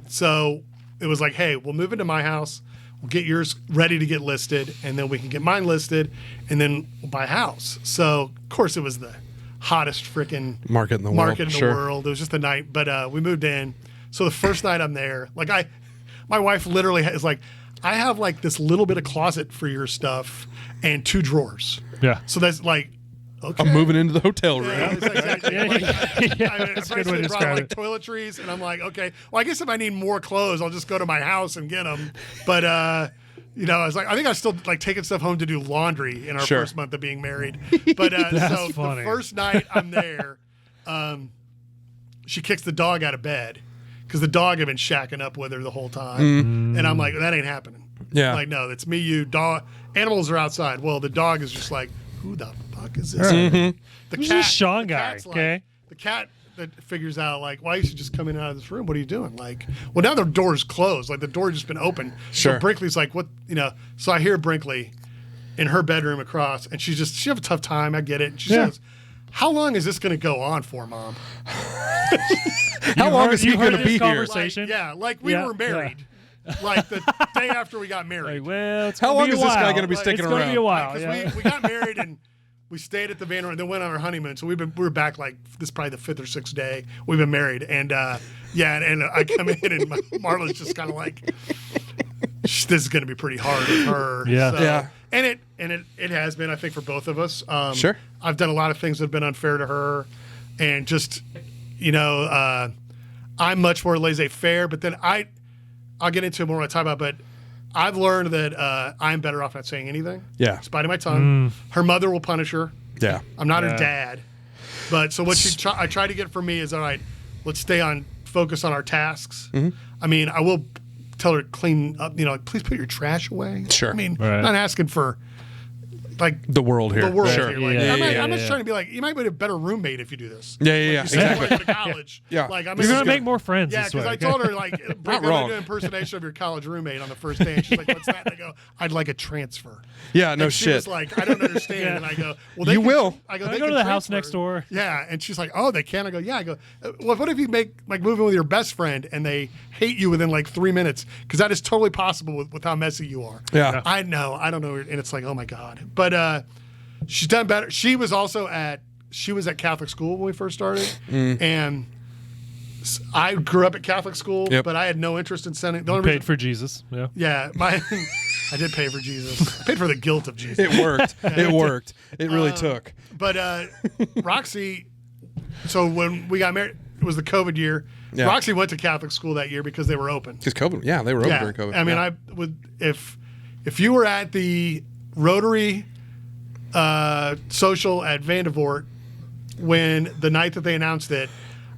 So it was like, hey, we'll move into my house. We'll get yours ready to get listed, and then we can get mine listed, and then we'll buy a house. So, of course, it was the hottest freaking Market in the world. It was just a night, but we moved in. So the first night I'm there, like my wife literally is like, I have like this little bit of closet for your stuff and 2 drawers. yeah. So that's like, okay. I'm moving into the hotel room. Yeah, exactly. That's a good way to brought describe like it. toiletries, and I'm like, okay, well, I guess if I need more clothes, I'll just go to my house and get them. But I was like, I think I was still like taking stuff home to do laundry in our Sure. first month of being married. But That's so funny. the first night I'm there, she kicks the dog out of bed because the dog had been shacking up with her the whole time, and I'm like, that ain't happening. Yeah. Like, no, it's me, you, dog. Animals are outside. Well, the dog is just like, who the fuck is this? The Who's this Shawn the guy, cat's okay? the cat that figures out like, why you should just come in and out of this room? What are you doing? Like, well, now the door's closed. Like the door just been open. Sure. So Brinkley's like, what? So I hear Brinkley in her bedroom across, and she have a tough time. I get it. And she says, "How long is this going to go on for, Mom?" How long is he you heard going to this be here? conversation? Like we Yeah, were married. Like the day after we got married. Like, well, it's How gonna long be a is this guy while. gonna be Like, sticking it's gonna be a around? while. Because Yeah. we got married and we stayed at the Van and then went on our honeymoon. So we were back like this is probably the 5th or 6th day we've been married. And and I come in and Marla's just kind of like, this is going to be pretty hard with her. Yeah. So, Yeah. And it has been, I think, for both of us. Sure. I've done a lot of things that have been unfair to her, and just I'm much more laissez-faire. But then I'll get into it more when I talk about. But I've learned that I'm better off not saying anything. Yeah. Biting my tongue. Her mother will punish her. Yeah. I'm not her Yeah. dad. But so what I try to get from me is, all right, let's focus on our tasks. I mean, I will tell her to clean up, please put your trash away. Sure. I mean, Right. not asking for, like The world here. the world Sure. here. Like, Yeah, I'm yeah, just trying to be like, you might be a better roommate if you do this. Yeah, yeah, yeah. You said Exactly. you went to college. Yeah. Like, You're gonna make more friends. Yeah, this because way. I told her like, I'm wrong. gonna do an impersonation of your college roommate on the first day. And she's like, "What's that?" And I go, "I'd like a transfer." Yeah, no and she shit. was like, "I don't understand." Yeah. And I go, "Well, they You can- will. I go, Can I they go can to the house transfer. next door. Yeah, and she's like, "Oh, they can." I go, "Yeah." I go, "Well, what if you make like move in with your best friend and they hate you within like 3 minutes? Because that is totally possible with how messy you are." Yeah. I know. I don't know. And it's like, oh my god. But she's done better. She was at Catholic school when we first started, and I grew up at Catholic school, Yep. but I had no interest in sending. The only Paid reason, for Jesus. Yeah. yeah, I did pay for Jesus. I paid for the guilt of Jesus. It worked. It worked. It really took. But Roxy, so when we got married, it was the COVID year. Yeah. Roxy went to Catholic school that year because they were open. Because COVID. Yeah, they were open during COVID. I mean, yeah. I would if you were at the Rotary social at Vandevort when the night that they announced it,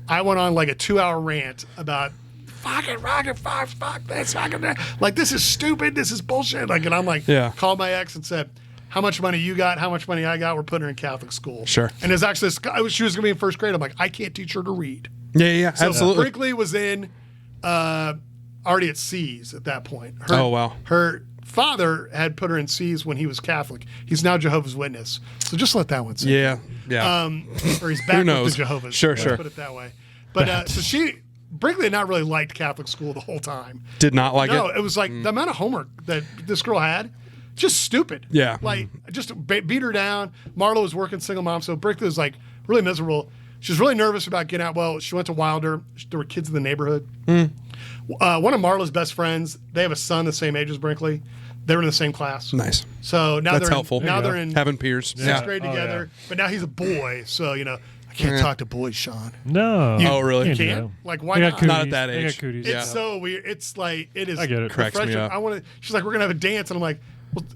I went on like a 2-hour rant about fucking rocket fuck this, fucking that. Like, this is stupid, this is bullshit. Like, and I'm like, Yeah. called my ex and said, how much money you got, how much money I got, we're putting her in Catholic school. Sure. And there's actually she was gonna be in first grade. I'm like, I can't teach her to read. Yeah, So absolutely. Brinkley was in already at C's at that point. Oh, wow. Her father had put her in C's when he was Catholic. He's now Jehovah's Witness. So just let that one sit. Yeah, yeah. Or he's back with knows? the Jehovah's. Sure, Let's sure. put it that way. But so Brinkley had not really liked Catholic school the whole time. Did not like No, it. it was like the amount of homework that this girl had, just stupid. Yeah. Like, just beat her down. Marla was working single mom, so Brinkley was like really miserable. She was really nervous about getting out. Well, she went to Wilder. There were kids in the neighborhood. One of Marla's best friends, they have a son the same age as Brinkley. They were in the same class. Nice. So now That's they're helpful. Now they're in Having peers. sixth Yeah. grade Oh, together. yeah. But now he's a boy, so I can't talk to boys, Sean. No. Oh, really? Can't do Can't? that. Like, why They got not? cooties. Not at that They age. got cooties. It's Yeah. so weird. It's like it is. I get it. Cracks me refreshing. up. She's like, we're gonna have a dance, and I'm like,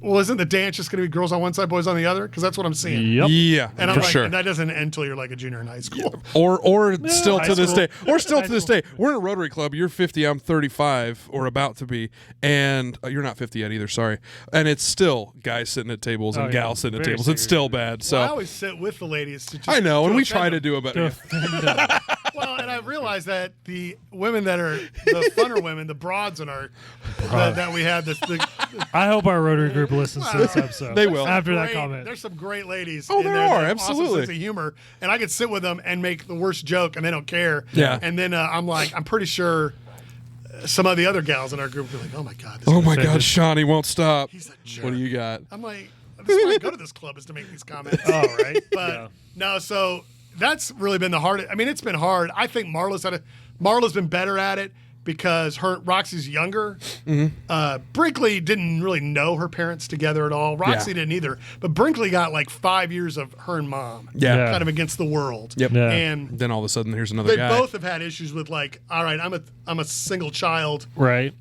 well, isn't the dance just gonna be girls on one side, boys on the other? Because that's what I'm seeing. Yep. Yeah, And I'm for like, sure. and that doesn't end until you're like a junior in high school. Or still high to this school. day. Or still High to this school. day. We're in a Rotary Club. You're 50. I'm 35 or about to be. And you're not 50 yet either. Sorry. And it's still guys sitting at tables and Oh, yeah. gals sitting at Very tables. It's still bad. So Well, I always sit with the ladies. To just, I know. And we offend try to them. do a better. Well, and I realized that the women that are the funner women, the broads in our that we had I hope our Rotary group listens to this episode. They will. After that great- comment. There's some great ladies. Oh, in there there are, that have awesome absolutely. sense of humor, and I could sit with them and make the worst joke, and they don't care. Yeah. And then I'm like, I'm pretty sure some of the other gals in our group were like, oh my god, this Oh guy's my offended. God, Sean, he won't stop. He's a jerk. What do you got? I'm like, this is why I go to this club is to make these comments. Oh, right. But Yeah. no, so that's really been the hardest. I mean, it's been hard. I think Marla's been better at it because Roxy's younger. Brinkley didn't really know her parents together at all. Roxy Yeah. didn't either. But Brinkley got like 5 years of her and mom. Yeah. Yeah. Kind of against the world. Yep. Yeah. And Then all of a sudden, here's another they guy. both have had issues with like, all right, I'm a single child. Right.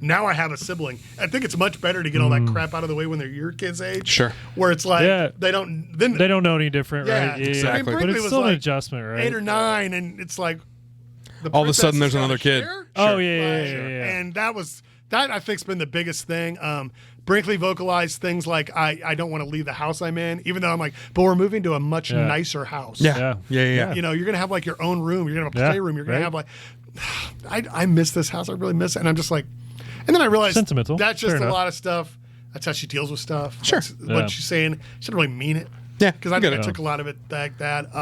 Now I have a sibling. I think it's much better to get all that crap out of the way when they're your kid's age. Sure. Where it's like Yeah. they don't They don't know any different, Yeah, right? exactly. But Brinkley it's was still an like adjustment, right? 8 or 9, and it's like All of a sudden, princess there's has another got a kid. share? Oh, Sure. yeah. And that I think's been the biggest thing. Brinkley vocalized things like I don't want to leave the house I'm in, even though I'm like, but we're moving to a much Yeah. nicer house. Yeah. Yeah. You know, you're gonna have like your own room. You're gonna have a Yeah, playroom. You're gonna right. have like, I miss this house. I really miss it. And I'm just like, and then I realized Sentimental. that's just Fair a enough. lot of stuff. That's how she deals with stuff. Sure. That's Yeah. what she's saying. She didn't really mean it. Yeah, Because I I get think I it. took a lot of it like that.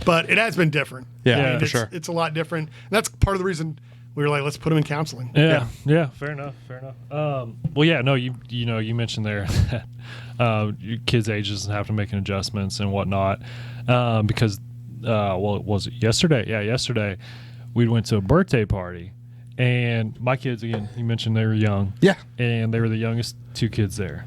But it has been different. Yeah, I mean, for it's, sure. It's a lot different. And that's part of the reason we were like, let's put him in counseling. Yeah. Fair enough. Well, yeah, no, you mentioned there that your kids' ages and have to make adjustments and whatnot because was it yesterday? Yeah, yesterday we went to a birthday party and my kids again. You mentioned they were young. Yeah. and they were the youngest 2 kids there.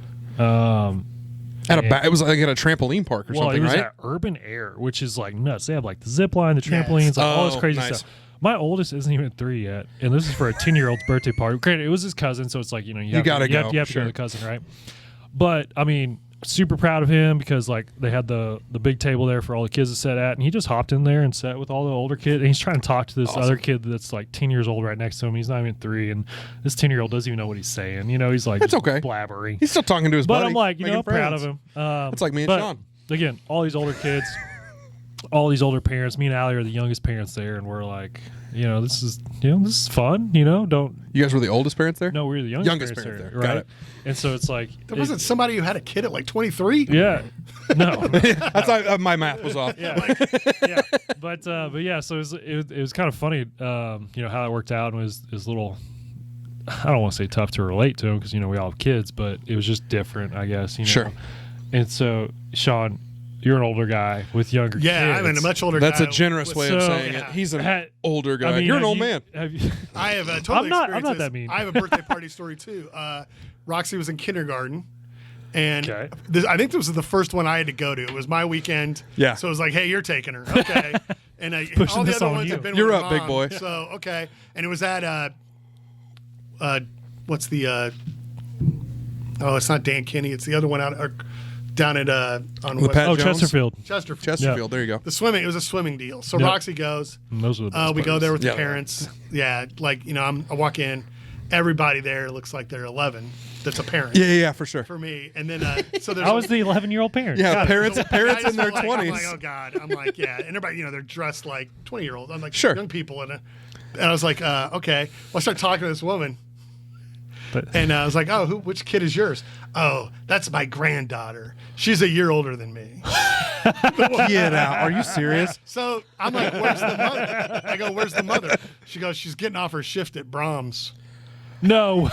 It was like at a trampoline park or Well, something, it was right? at Urban Air, which is like nuts. They have like the zip line, the trampolines, like all this Oh, crazy nice. stuff. My oldest isn't even 3 yet, and this is for a 10-year-old's birthday party. Granted, it was his cousin, so it's like you have gotta to, you have go, to go sure. to the cousin, right? But I mean, super proud of him because like they had the big table there for all the kids to sit at, and he just hopped in there and sat with all the older kids, and he's trying to talk to this other kid that's like 10 years old right next to him. He's not even 3, and this 10-year-old doesn't even know what he's saying. He's like, it's okay, blabbery. He's still talking to his buddy. But I'm like, I'm proud friends. of him. It's like me and Shawn. Again, all these older kids, all these older parents. Me and Allie are the youngest parents there, and we're like, this is fun. Don't. You guys were the oldest parents there? No, we were the youngest parents there. Right? Got it. And so it's like There wasn't somebody who had a kid at like 23. Yeah. No. That's my math was off. Yeah. Yeah. But yeah, so it was kind of funny, how it worked out, and it was a little. I don't want to say tough to relate to him because we all have kids, but it was just different, I guess. Sure. And so, Shawn, you're an older guy with younger kids. Yeah, I'm a much older That's guy. a generous way of saying it. He's an older guy. You're an old man. I have a totally I'm not that mean. I have a birthday party story too. Roxy was in kindergarten, and Okay. I think this was the first one I had to go to. It was my weekend. Yeah. So it was like, hey, you're taking her. Okay. And Pushing all the this other on ones you. have been You're with up, big mom. boy. So, okay. And it was at, what's the, it's not Dan Kinney. It's the other one down at, on The Pat Oh, Jones? Chesterfield. Chesterfield. Chesterfield. There you go. The swimming, it was a swimming deal. So Yep. Roxy goes. And those are the best We go there with the Yeah. parents. Yeah, like I walk in, everybody there looks like they're 11. That's a parent Yeah, for sure. for me. And then so there's I was the 11-year-old parent. Yeah, God, parents so parents guys in their are like, 20s. I'm like, oh god. I'm like, yeah, and everybody, they're dressed like 20-year-olds. I'm like, Sure. young people, and I was like, okay. Well, I started talking to this woman. But- And I was like, oh, which kid is yours? Oh, that's my granddaughter. She's a year older than me. Get out. Are you serious? So I'm like, where's the mother? I go, where's the mother? She goes, she's getting off her shift at Brahms. No.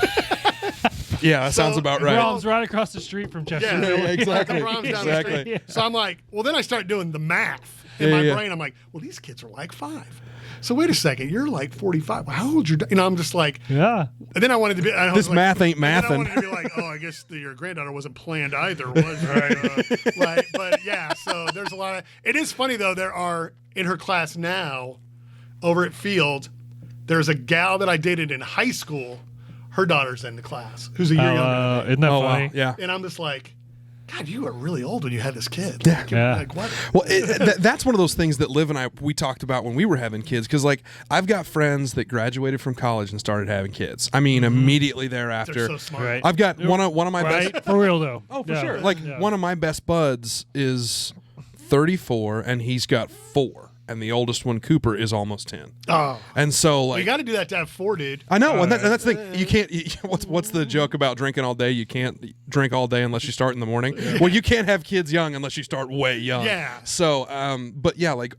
Yeah, that sounds about right. Brahms right across the street from Chesterfield. Yeah, exactly. The Brahms down the Exactly. street. So I'm like, well, then I start doing the math in Yeah, my yeah. brain. I'm like, well, these kids are like 5. So wait a second, you're like 45. Well, how old are you? I'm just like, Yeah. and then I wanted to be. I was This like, math ain't and then I mathin'. wanted to be like, oh, I guess your granddaughter wasn't planned either, was right? Like, but yeah. So there's a lot of. It is funny though. There are in her class now, over at Field. There's a gal that I dated in high school. Her daughter's in the class, who's a year younger than me. Isn't that Oh, funny? wow. Yeah. And I'm just like, God, you were really old when you had this kid. Yeah. Like, Yeah. like what? Well, that's one of those things that Liv and I we talked about when we were having kids because like I've got friends that graduated from college and started having kids. I mean, immediately They're thereafter. so smart. Right. I've got one of my best. Right? For real, though. Oh, for Yeah. sure. Like Yeah. one of my best buds is 34 and he's got 4, and the oldest one, Cooper, is almost 10. Oh, And so like you got to do that to have 4, dude. I know, and that's the thing. You can't. What's the joke about drinking all day? You can't drink all day unless you start in the morning. Well, you can't have kids young unless you start way young. Yeah. So, but yeah, like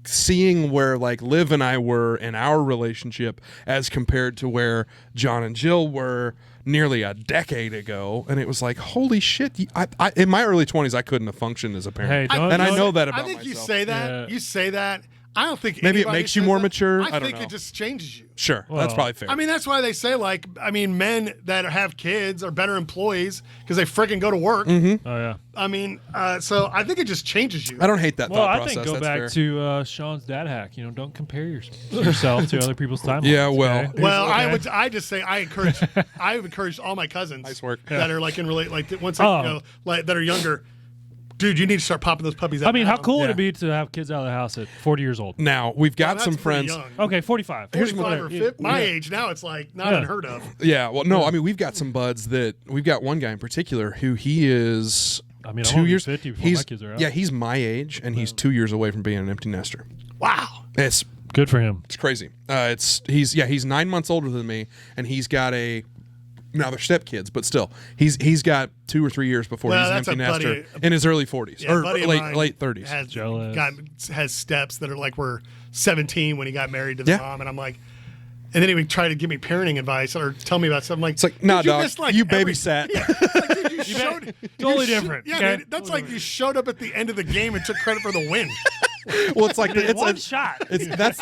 seeing where like Liv and I were in our relationship as compared to where John and Jill were nearly a decade ago, and it was like, holy shit! I in my early 20s, I couldn't have functioned as a parent. Hey, don't- and I don't- know that about I think myself. you say that. Yeah. You say that. I don't think Maybe it anybody makes you says more that. mature. I I don't think know. it just changes you. Sure, that's Well, probably fair. I mean, that's why they say, like, men that have kids are better employees because they freaking go to work. Mm-hmm. Oh, yeah. I mean, so I think it just changes you. I don't hate that Well, thought I process. think go That's back fair. to Sean's dad hack. Don't compare yourself to other people's timelines. Yeah, well. okay? Well, Okay. I just say I have encouraged all my cousins Nice work. that are like in relate like once they Oh. like that are younger. Dude, you need to start popping those puppies out. I mean, how now. cool would Yeah. it be to have kids out of the house at 40 years old? Now we've got Well, some that's pretty friends. young. Okay, 45. 45 or 50, my Yeah. age now, it's like not Yeah. unheard of. Yeah, well, no, I mean we've got some buds that we've got one guy in particular who he is. I mean, I 2 wanna be years. 50 before he's my kids are out. yeah, he's my age, and he's 2 years away from being an empty nester. Wow. It's Good for him. crazy. He's 9 months older than me, and he's got now they're stepkids, but still he's got 2 or 3 years before Well, he's an that's empty a buddy- nester in his early 40s Yeah, a or buddy of mine late 30s. Has steps that are like we're 17 when he got married to the Yeah. mom, and I'm like, and then he would try to give me parenting advice or tell me about something. I'm like, It's like, nah, dude, you dog, missed, like, you every- babysat. Yeah, it's like, dude, you showed, Totally you different, Yeah, okay? dude, that's like you showed up at the end of the game and took credit for the win. Well, it's like it's one shot. That's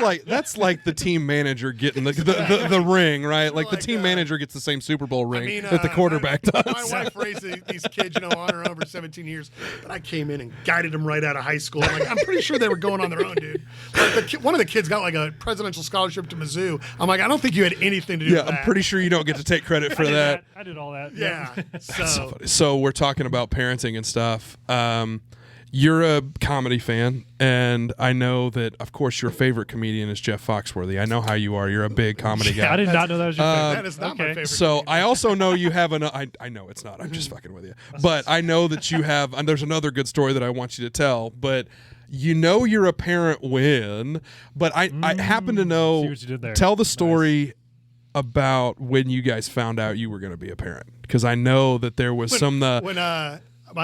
like the team manager getting the ring, right? Like the team manager gets the same Super Bowl ring that the quarterback does. My wife raised these kids, on her own for 17 years, but I came in and guided them right out of high school. I'm pretty sure they were going on their own, dude. Like one of the kids got like a presidential scholarship to Mizzou. I'm like, I don't think you had anything to do with that. I'm pretty sure you don't get to take credit for that. I did all that. Yeah. So we're talking about parenting and stuff. You're a comedy fan, and I know that, of course, your favorite comedian is Jeff Foxworthy. I know how you are. You're a big comedy guy. I did not know that was your favorite. That is not my favorite. So I also know you have I know it's not. I'm just fucking with you. But I know that you have, and there's another good story that I want you to tell, but you're a parent when, but I happen to know, see what you did there. Tell the story about when you guys found out you were going to be a parent. Because I know that there was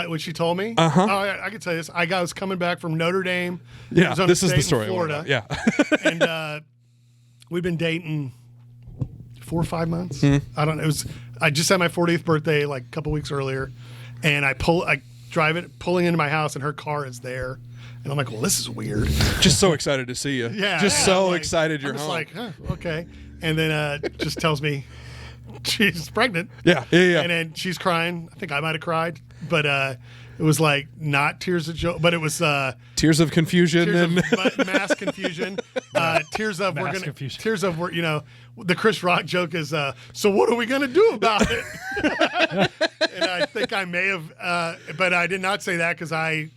when she told me, I can tell you this. I was coming back from Notre Dame. Yeah, Arizona this is State the story. in Florida. Yeah, and we've been dating 4 or 5 months. I don't know. I just had my 40th birthday like a couple weeks earlier, and I drive it, pulling into my house, and her car is there. And I'm like, well, this is weird. Just so excited to see you. Yeah. Just so excited you're I'm just home. like, okay. And then just tells me she's pregnant. Yeah. And then she's crying. I think I might have cried. But it was like not tears of joy, but it was tears of confusion mass confusion. Tears of confusion. Tears of the Chris Rock joke is so what are we gonna do about it? And I think I may have, but I did not say that because I'm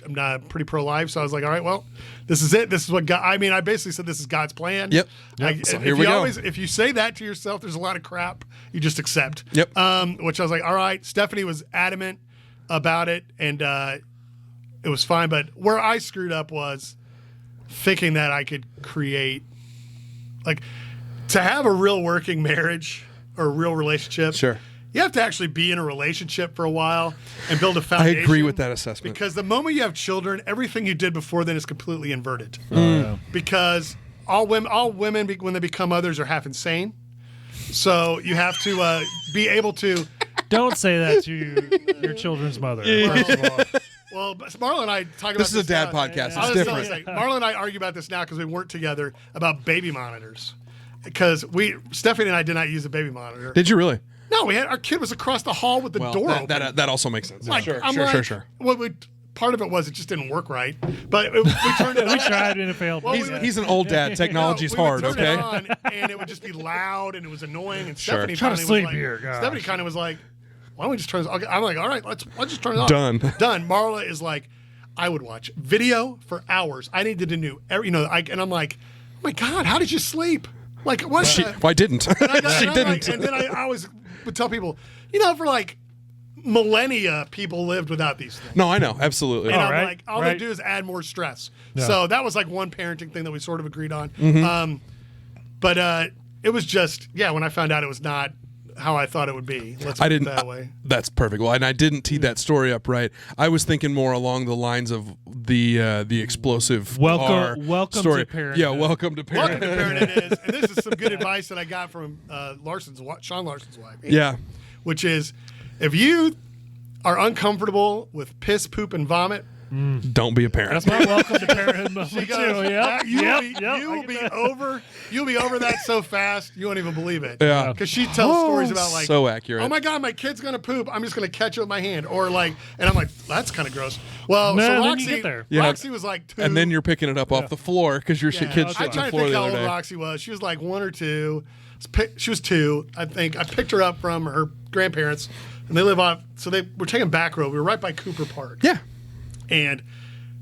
not pretty pro-life, so I was like, all right, well, this is it. This is what God. I mean, I basically said this is God's plan. Yep. So here we go. If you say that to yourself, there's a lot of crap you just accept. Yep. Which I was like, all right. Stephanie was adamant about it, and it was fine. But where I screwed up was thinking that I could create, like, to have a real working marriage or a real relationship. Sure. You have to actually be in a relationship for a while and build a foundation. I agree with that assessment. Because the moment you have children, everything you did before then is completely inverted. Yeah. Because all women, when they become mothers, are half insane. So you have to be able to. Don't say that to your children's mother. First of all. Well, Marla and I talk about this is a dad now. podcast. I It's was different. saying, Marla and I argue about this now because we weren't together about baby monitors. Because Stephanie and I did not use a baby monitor. Did you really? No, our kid was across the hall with the door open. That also makes sense. Like, Sure. Well, part of it was it just didn't work right, but we turned it on. We tried and it failed. Well, He's an old dad. Technology's we would hard, turn okay? it on, and it would just be loud, and it was annoying. And Sure. Stephanie Trying to finally sleep was like, here, gosh. Stephanie kind of was like, "Why don't we just turn this?" I'm like, "All right, let's just turn it on." Done. Marla is like, I would watch video for hours. I needed to know, and I'm like, "Oh my God, how did you sleep?" Like, what? Why didn't? She didn't. Like, and then I always would tell people, for like millennia, people lived without these things. No, I know. Absolutely. And I'm right, like, all right. they do is add more stress. Yeah. So that was like one parenting thing that we sort of agreed on. But it was just, when I found out it was not how I thought it would be. Let's put it that way. That's perfect. Well, and I didn't tee that story up right. I was thinking more along the lines of the explosive Welcome story. to parenthood. Yeah, welcome to Welcome parenthood. to Parenthood is, and this is some good advice that I got from Shawn Larson's wife. Yeah. Which is, if you are uncomfortable with piss, poop, and vomit, Don't be a parent. That's my welcome to parenthood moment she too. goes, Yep. you'll be over that so fast you won't even believe it. Yeah. Because she tells stories about like, so accurate. oh my God, my kid's gonna poop. I'm just gonna catch it with my hand, or like, and I'm like, that's kind of gross. Well, No, so then you Roxy, get there. Yeah. Roxy was like 2. And then you're picking it up off the floor because your kid shit I'm on trying the to floor think the how other old day. Roxy was. She was like 1 or 2. She was 2, I think. I picked her up from her grandparents, and they live off. So they were taking back road. We were right by Cooper Park. Yeah. And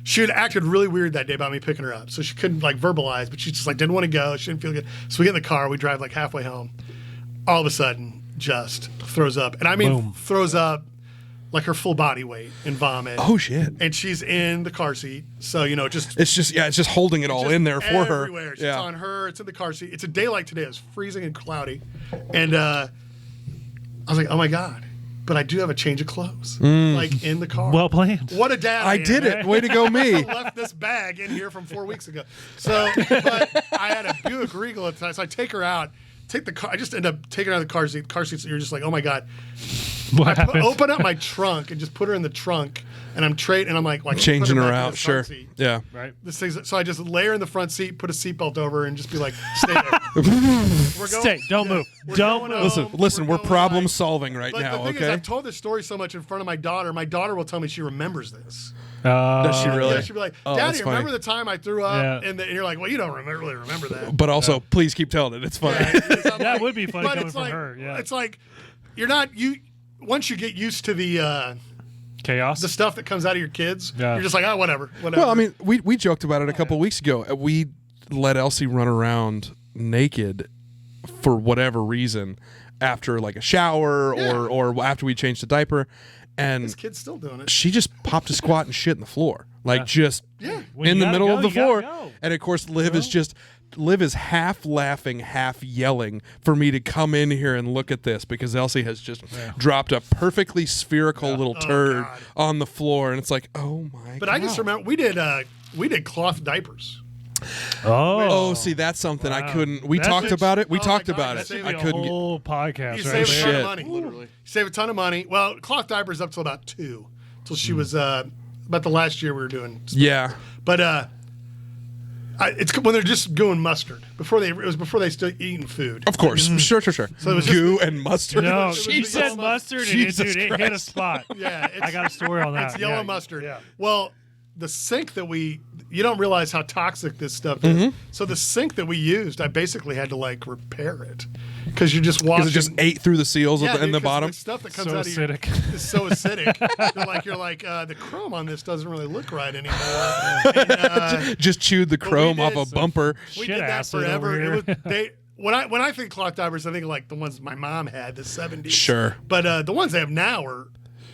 she had acted really weird that day about me picking her up. So she couldn't like verbalize, but she just like didn't want to go. She didn't feel good. So we get in the car. We drive like halfway home. All of a sudden, just throws up. And I mean, Boom. throws up like her full body weight and vomit. Oh shit. And she's in the car seat. So, just It's just holding it all in there for her. everywhere. It's Yeah. on her. It's in the car seat. It's a day like today. It's freezing and cloudy. And I was like, oh my God. But I do have a change of clothes, like in the car. Well planned. What a dad I am. did it. Way to go, me. I left this bag in here from 4 weeks ago. So, but I had a Buick Regal at the time, so I take her out, take the car. I just end up taking her out of the car seat. Car seats, you're just like, oh my God. What happened? Open up my trunk and just put her in the trunk, and I'm like Changing put her back in out. the Sure. front seat. Yeah. Right. This thing's, so I just lay her in the front seat, put a seatbelt over her, and just be like, stay there. We're Stay. Don't move. We're Don't going move. home. Listen, we're going problem live. solving right But now, the thing is, okay? I've told this story so much in front of my daughter. My daughter will tell me she remembers this. Does she really? Yeah, she'll be like, Oh, that's Daddy, funny. remember the time I threw up? Yeah. And you're like, well, you don't really remember that. But also, please keep telling it. It's funny. That would be funny But coming it's from like, her. Yeah. It's like, once you get used to the Chaos. stuff that comes out of your kids, Yeah. you're just like, oh, whatever. Well, I mean, we joked about it a couple weeks ago. We let Elsie run around naked for whatever reason after like a shower or after we changed the diaper, and this kid's still doing it. she just popped a squat and shit in the floor, like just When in you the gotta middle go, of the you gotta floor. go. And of course, Liv is half laughing, half yelling for me to come in here and look at this because Elsie has just dropped a perfectly spherical little turd God. on the floor, and it's like, oh my! But God. I just remember we did cloth diapers. Oh, see, that's something I couldn't. We That's talked just- about it. We oh my talked God, about that's it. even I a couldn't. whole podcast You right save a there. ton of Shit. money. Literally. Save a ton of money. Well, cloth diapers up till about 2, till she was about the last year we were doing. Yeah. But it's when they're just goo and mustard. It was before they started eating food. Of course. Sure. So it was Goo and mustard. No, was she just said yellow mustard, and Jesus it hit a Christ. spot. Yeah, I got a story on that. It's yellow Yeah. mustard. Yeah. Well, the sink that you don't realize how toxic this stuff is. So the sink that we used, I basically had to like repair it because you're just washing. Because it just ate through the seals Yeah, in the dude, 'cause bottom. The stuff that comes So out of your acidic. is so acidic. you're like the chrome on this doesn't really look right anymore. And, Just chewed the chrome did off a bumper. we Shit did that acid forever. over It here. was, when I think cloth diapers, I think like the ones my mom had, the 70s. Sure. But the ones they have now are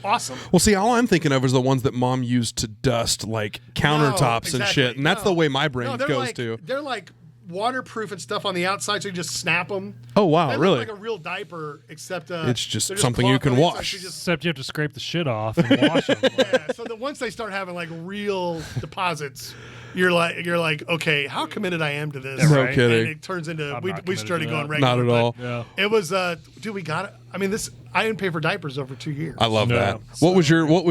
awesome. Well, see, all I'm thinking of is the ones that Mom used to dust like countertops and exactly. shit, and that's the way my brain they're goes like, to. They're like waterproof and stuff on the outside, so you just snap them. Oh wow, They really? look like a real diaper, except It's just they're something you cloth can on the inside, wash. so you just- Except you have to scrape the shit off and wash them. yeah, so that once they start having like real deposits, you're like, okay, how committed I am to this? No Right. kidding. And it turns into I'm we not committed started to going that. regular. Not at but all. Yeah. It was dude, we got it. I mean, I didn't pay for diapers over 2 years. I love No. that. What was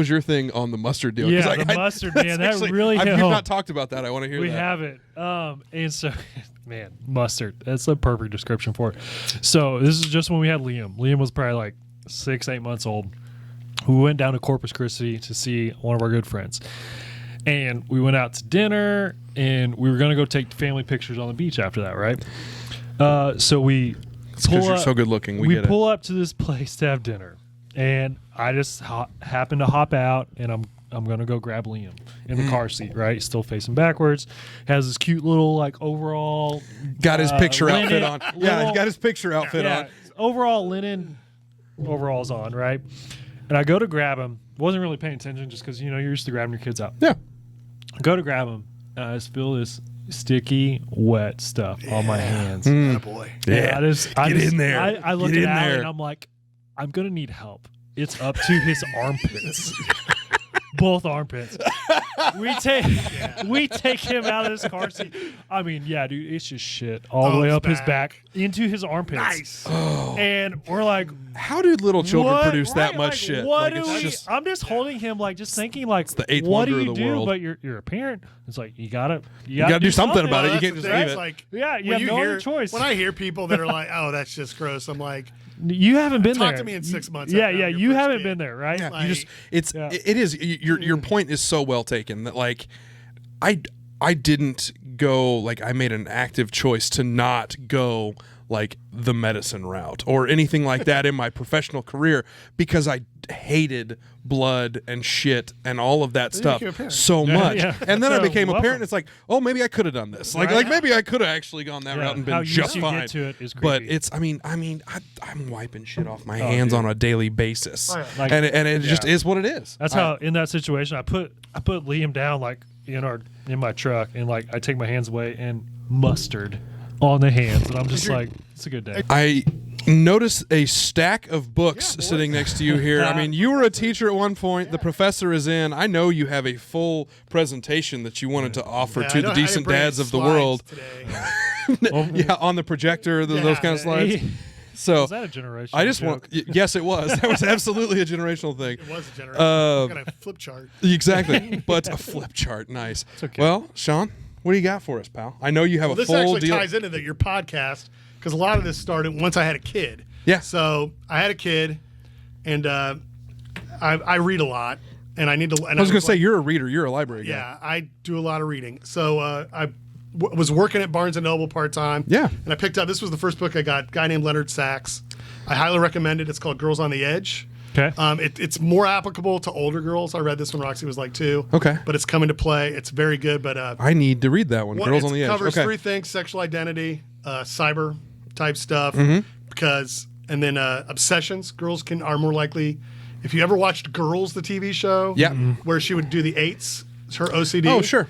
your thing on the mustard deal? 'Cause Yeah, the mustard, man, that actually- really hit You've home. not talked about that. I want to hear We that. have it. And so, man, mustard. That's a perfect description for it. So this is just when we had Liam. Liam was probably like 6-8 months old. We went down to Corpus Christi to see one of our good friends. And we went out to dinner, and we were going to go take family pictures on the beach after that, right? So we It's 'cause you're so good looking. We get it. pull up to this place to have dinner, and I just happened to hop out, and I'm gonna go grab Liam in the car seat, right? Still facing backwards, has this cute little like overall. Got his picture linen- outfit on. Yeah, little- he's got his picture outfit yeah, on. overall linen overalls on, right? And I go to grab him. Wasn't really paying attention just because you're used to grabbing your kids out. Yeah. I go to grab him, and I just feel this sticky, wet stuff on my hands. Oh, boy. Yeah. I Get in there. I look Get at in Allie there. and I'm like, I'm gonna need help. It's up to his armpits, both armpits. We take him out of this car seat. I mean, yeah, dude, it's just shit all the way his up his back. back into his armpits. Nice. And we're like, How do little children what? produce that Right, much like, shit? What Like, do it's we? just- I'm just holding him, like, just thinking, like, the eighth what do wonder you of the do? world. But you're a parent. It's like you gotta do something about it. You That's can't the just thing. leave It's it. like, Yeah, you when have no other choice. When I hear people that are like, "Oh, that's just gross," I'm like, You haven't been there. Talk to me in 6 months Yeah, after yeah, your you first haven't kid. been there, right? Yeah, Like- you just Yeah. it is your point is so well taken that like I didn't go like I made an active choice to not go like the medicine route or anything like that in my professional career because I hated blood and shit and all of that stuff became a parent. so much. yeah. And then I So, became a welcome. parent. It's like, oh, maybe I could have done this. Like, Right. like maybe I could have actually gone that Yeah, route and how been used just you fine. get to it is But creepy. it's, I'm wiping shit off my hands dude. on a daily basis, Oh, yeah. Like- and it just yeah. is what it is. That's how in that situation I put Liam down like in my truck and like I take my hands away and mustard on the hands and I'm just like, it's a good day. I notice a stack of books boy. sitting next to you here. I mean, you were a teacher at one point. The professor is in. I know you have a full presentation that you wanted to offer Yeah, to the decent dads of the world. Today. Yeah, on the projector, those kind of slides. So Was that a generational I just joke? want. Yes, it was. That was absolutely a generational thing. It was a generation. Got a flip chart. Exactly, but a flip chart. Nice. okay. Well, Shawn, what do you got for us, pal? I know you have a This full actually deal. ties into your podcast because a lot of this started once I had a kid. Yeah. So I had a kid, and I read a lot, and I need to. And I was going to say, you're a reader. You're a library guy. yeah, I do a lot of reading. So I was working at Barnes & Noble part-time. Yeah. And I picked up, this was the first book I got, a guy named Leonard Sachs. I highly recommend it. It's called Girls on the Edge. Okay. It's more applicable to older girls. I read this when Roxy was like 2. Okay. But it's coming to play. It's very good. But I need to read that one. Girls on the Edge. covers Okay. 3 things: sexual identity, cyber type stuff, and then obsessions. Girls are more likely. If you ever watched Girls, the TV show, Yeah. where she would do the 8s, it's her OCD. Oh, sure.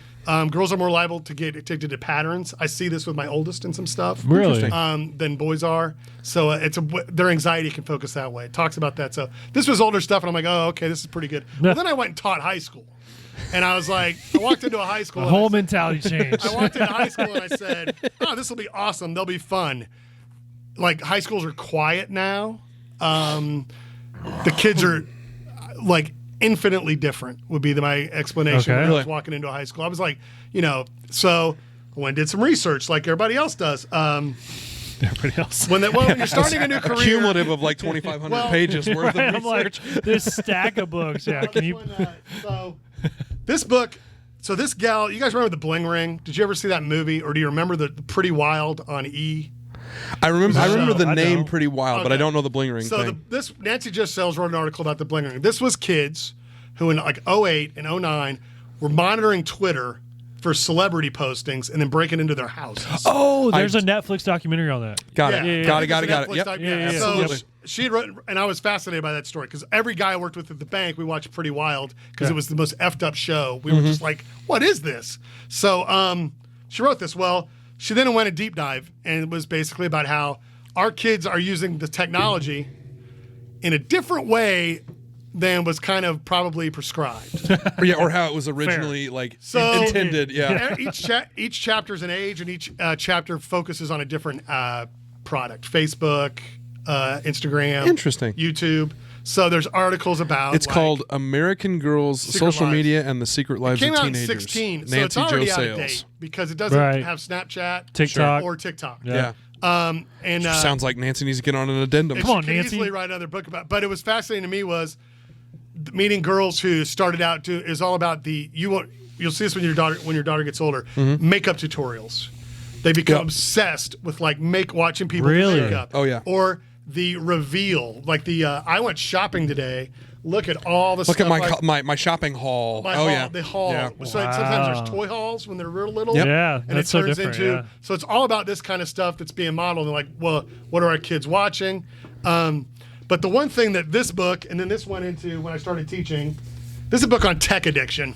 Girls are more liable to get addicted to patterns. I see this with my oldest and some stuff. Really? Than boys are. So their anxiety can focus that way. It talks about that. So this was older stuff, and I'm like, oh, okay, this is pretty good. Well, then I went and taught high school, and I was like, I walked into a high school. The and I whole said- mentality change. I walked into high school and I said, oh, this will be awesome. They'll be fun. Like, high schools are quiet now. The kids are, like, infinitely different would be my explanation Okay. when I Really? was walking into a high school. I was like, so I went and did some research like everybody else does. Everybody else. When you're starting a new career. Cumulative of like 2,500 Well- pages worth of I'm like, research. this stack of books. Yeah. Can you? This book, so this gal, you guys remember The Bling Ring? Did you ever see that movie, or do you remember the Pretty Wild on E? I remember the I name don't. pretty wild, but I Okay. don't know the bling ring So thing. this Nancy Just Sales wrote an article about the Bling Ring. This was kids who in like 08 and 09 were monitoring Twitter for celebrity postings and then breaking into their houses. Oh, there's a Netflix documentary on that. Got Yeah. it. Yeah, Got I it. think Got it. it's a Got it. Netflix Yep. doc- Yeah. So Absolutely. she had written, and I was fascinated by that story because every guy I worked with at the bank, we watched Pretty Wild because it was the most effed up show. We were just like, what is this? So she wrote this. Well, she then went a deep dive, and it was basically about how our kids are using the technology in a different way than was kind of probably prescribed. Or how it was originally like So- intended. Yeah. Each chapter is an age, and each chapter focuses on a different product: Facebook, Instagram, Interesting. YouTube. So there's articles about. It's called American Girls, Secret Social Lives. Media, and the Secret Lives Came of out in Teenagers. 16, so Nancy it's already Jo out of Sales. date because it doesn't Right. have Snapchat, TikTok. or TikTok. Yeah. And Sounds like Nancy needs to get on an addendum. Come on, she could Nancy. easily write another book about. But it was fascinating to me was meeting girls who started out to is all about you'll see this when your daughter gets older. Mm-hmm. Makeup tutorials. They become Yep. obsessed with like watching people Really? do makeup. Oh, yeah. Or the reveal, like I went shopping today. Look at all the Look stuff. at my shopping haul. My oh haul, yeah. the haul. Yeah. So Wow. sometimes there's toy hauls when they're real little. Yep. Yeah, And it that's so turns different. into Yeah. so it's all about this kind of stuff that's being modeled and like, well, what are our kids watching? But the one thing that this book and then this went into when I started teaching, this is a book on tech addiction.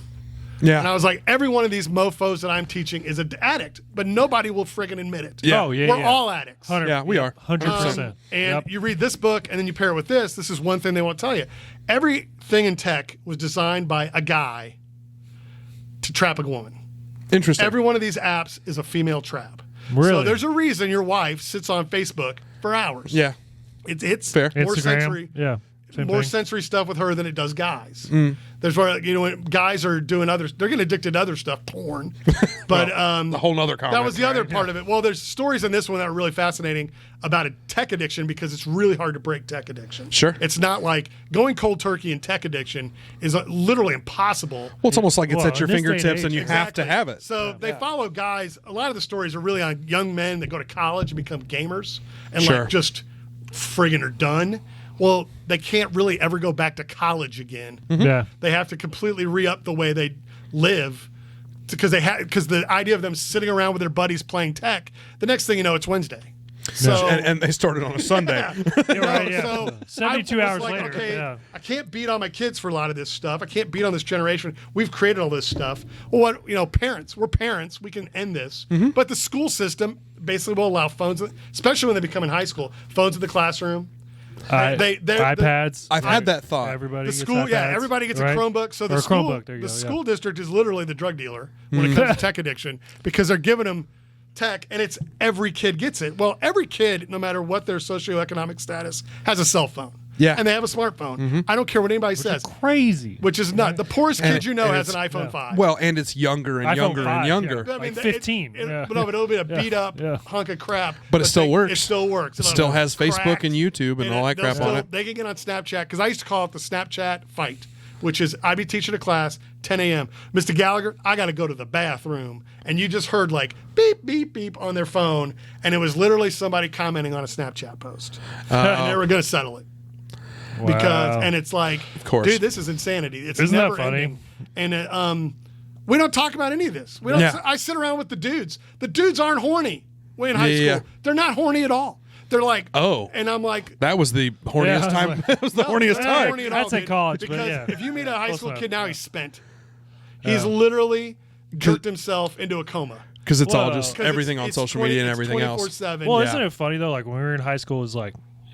Yeah. And I was like, every one of these mofos that I'm teaching is an addict, but nobody will friggin' admit it. Yeah. Oh yeah. We're yeah. all addicts. 100 Yeah, we are. 100%. And Yep. you read this book and then you pair it with this. This is one thing they won't tell you. Everything in tech was designed by a guy to trap a woman. Interesting. Every one of these apps is a female trap. Really? So there's a reason your wife sits on Facebook for hours. yeah. It's Fair. more Instagram. sensory. Yeah. Same More thing. sensory stuff with her than it does guys. There's where when guys are doing they're getting addicted to other stuff, porn. But A whole nother comment. that was the other part of it. Well, there's stories in this one that are really fascinating about a tech addiction because it's really hard to break tech addiction. Sure. It's not like going cold turkey in tech addiction is literally impossible. Well, it's almost like it's Well, at your in this day and fingertips age, and you have to Exactly. have it. So they follow guys. A lot of the stories are really on young men that go to college and become gamers and Sure. like just friggin' are done. Well, they can't really ever go back to college again. Yeah. They have to completely re-up the way they live because the idea of them sitting around with their buddies playing tech. The next thing you know, it's Wednesday. So and they started on a Sunday. Right, yeah. So 72 I was hours like, later, okay, yeah. I can't beat on my kids for a lot of this stuff. I can't beat on this generation. We've created all this stuff. Well, parents, we're parents. We can end this. But the school system basically will allow phones, especially when they become in high school, phones in the classroom. iPads. I've had that thought. Everybody The gets school, iPads, everybody gets right? a Chromebook. So Or the a school, Chromebook, there you the go, school yeah. district is literally the drug dealer when it comes to tech addiction because they're giving them tech, and it's every kid gets it. Well, every kid, no matter what their socioeconomic status, has a cell phone. Yeah. And they have a smartphone. I don't care what anybody says. Crazy. Which is not. The poorest kid you know and has an it's- iPhone 5. Well, and it's younger and iPhone younger 5, and younger. yeah. I mean, Like 15. Yeah. But no, but it'll be a beat up Yeah. hunk of crap. But it still works. It still works. It still has Facebook and YouTube and all that they'll crap on it. They can get on Snapchat, because I used to call it the Snapchat fight, which is I'd be teaching a class, 10 a.m. Mr. Gallagher, I got to go to the bathroom. And you just heard like beep, beep, beep on their phone. And it was literally somebody commenting on a Snapchat post. And they were going to settle it. Because and it's like, course. dude, this is insanity. It's Isn't that never funny? ending. And we don't talk about any of this. We don't. Yeah. I sit around with the dudes. The dudes aren't horny. Way in high school, Yeah. they're not horny at all. They're like, Oh. and I'm like, That was the horniest Yeah, I was time. like- That was the no, horniest they're not time. horny at I'd all, say dude. college, but because yeah. if you meet a high Close school enough, kid now, yeah. he's spent. He's literally jerked himself into a coma. Because it's all Well, just 'Cause everything on it's social media and everything else. 24/7. Well, Yeah. isn't it funny though? Like when we were in high school, it was like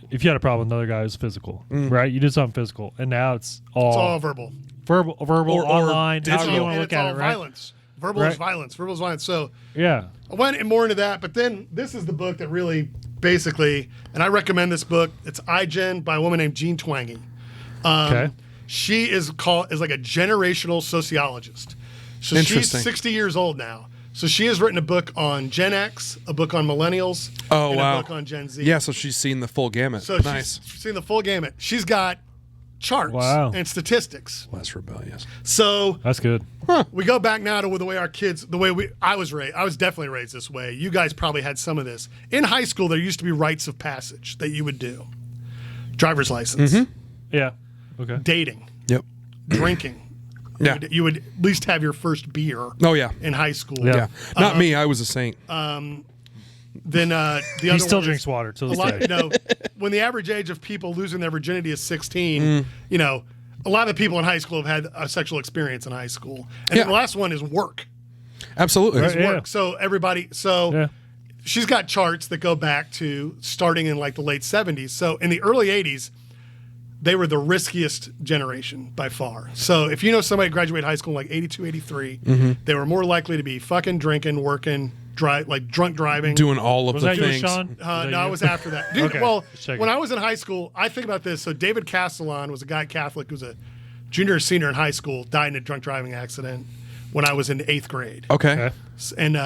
if you had a problem with another guy, it was physical, right? You did something physical, and now it's all, It's all verbal. verbal, Or online, however digital. you want And to it's look at all it, right? violence. Verbal is Right. violence. Verbal is violence. So Yeah. I went more into that, but then this is the book that really basically, and I recommend this book. It's iGen by a woman named Jean Twenge. Okay. She is like a generational sociologist. So she's Interesting. 60 years old now. So she has written a book on Gen X, a book on millennials, Oh, and wow. a book on Gen Z. Yeah, so she's seen the full gamut. So Nice. she's seen the full gamut. She's got charts Wow. and statistics. Less rebellious. So That's good. we go back now to the way our kids, I was raised. I was definitely raised this way. You guys probably had some of this. In high school, there used to be rites of passage that you would do. Driver's license, Yeah. Okay. dating, Yep. drinking. Yeah. You would at least have your first beer Oh, yeah. in high school. Yeah. Yeah. Not me. I was a saint. Then the other He still one drinks is water to a this lot, day. when the average age of people losing their virginity is 16, a lot of people in high school have had a sexual experience in high school. And Yeah. then the last one is work. Absolutely. Right. Yeah. Work. So Yeah. she's got charts that go back to starting in like the late 70s. So in the early 80s, they were the riskiest generation by far. So if you know somebody graduated high school in like 82, 83, they were more likely to be fucking drinking, working, drunk driving. Doing all of Was the that you, things. Sean? Was that No, you? it was after that. Dude, Okay. well, Just checking. when I was in high school, I think about this. So David Castellan was a guy Catholic who was a junior or senior in high school, died in a drunk driving accident when I was in 8th grade. Okay. Okay. And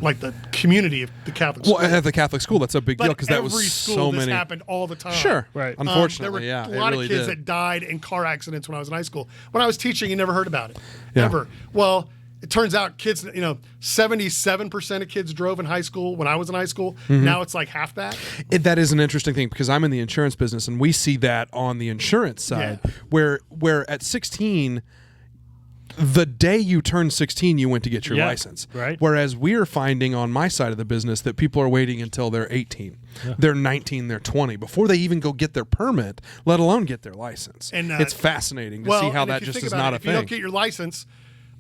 like the community of the Catholic school. Well, at the Catholic school, that's a big deal But because that every was school, so this many. happened all the time. Sure. Right. Unfortunately, there were yeah. a lot it really of kids did. that died in car accidents when I was in high school. When I was teaching, you never heard about it. Yeah. Ever. Well, it turns out kids, 77% of kids drove in high school when I was in high school. Mm-hmm. Now it's like half that. That is an interesting thing because I'm in the insurance business and we see that on the insurance side Yeah. where at 16 the day you turn 16 you went to get your Yeah, license. right. Whereas we're finding on my side of the business that people are waiting until they're 18. They're 19, they're 20 before they even go get their permit, let alone get their license. And, it's fascinating to see how and if that you just think is about not it, a if you don't thing. get your license,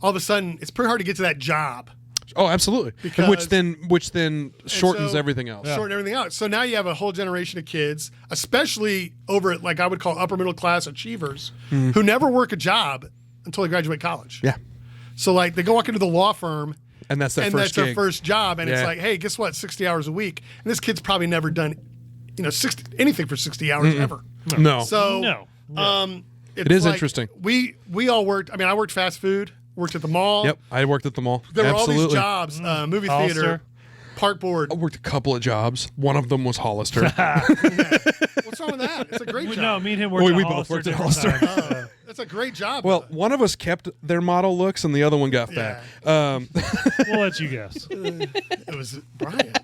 all of a sudden it's pretty hard to get to that job. Oh, absolutely. And Because- which then shortens so- everything else. Shorten everything out. So now you have a whole generation of kids, especially over at like I would call upper middle class achievers, who never work a job until they graduate college. Yeah. So like they go walk into the law firm And that's their and first that's their gig. first job, and it's Yeah. like, hey, guess what? 60 hours a week, and this kid's probably never done, 60 anything for 60 hours ever. No. So No. it is interesting. We all worked. I mean, I worked fast food, worked at the mall. Yep, I worked at the mall. There were Absolutely. all these jobs, movie Hollister. theater, park board. I worked a couple of jobs. One of them was Hollister. What's wrong with that? It's a great No, job. me and him worked We at both worked at different Hollister. times. That's a great job. Well, one of us kept their model looks, and the other one got fat. We'll let you guess. it was Bryant.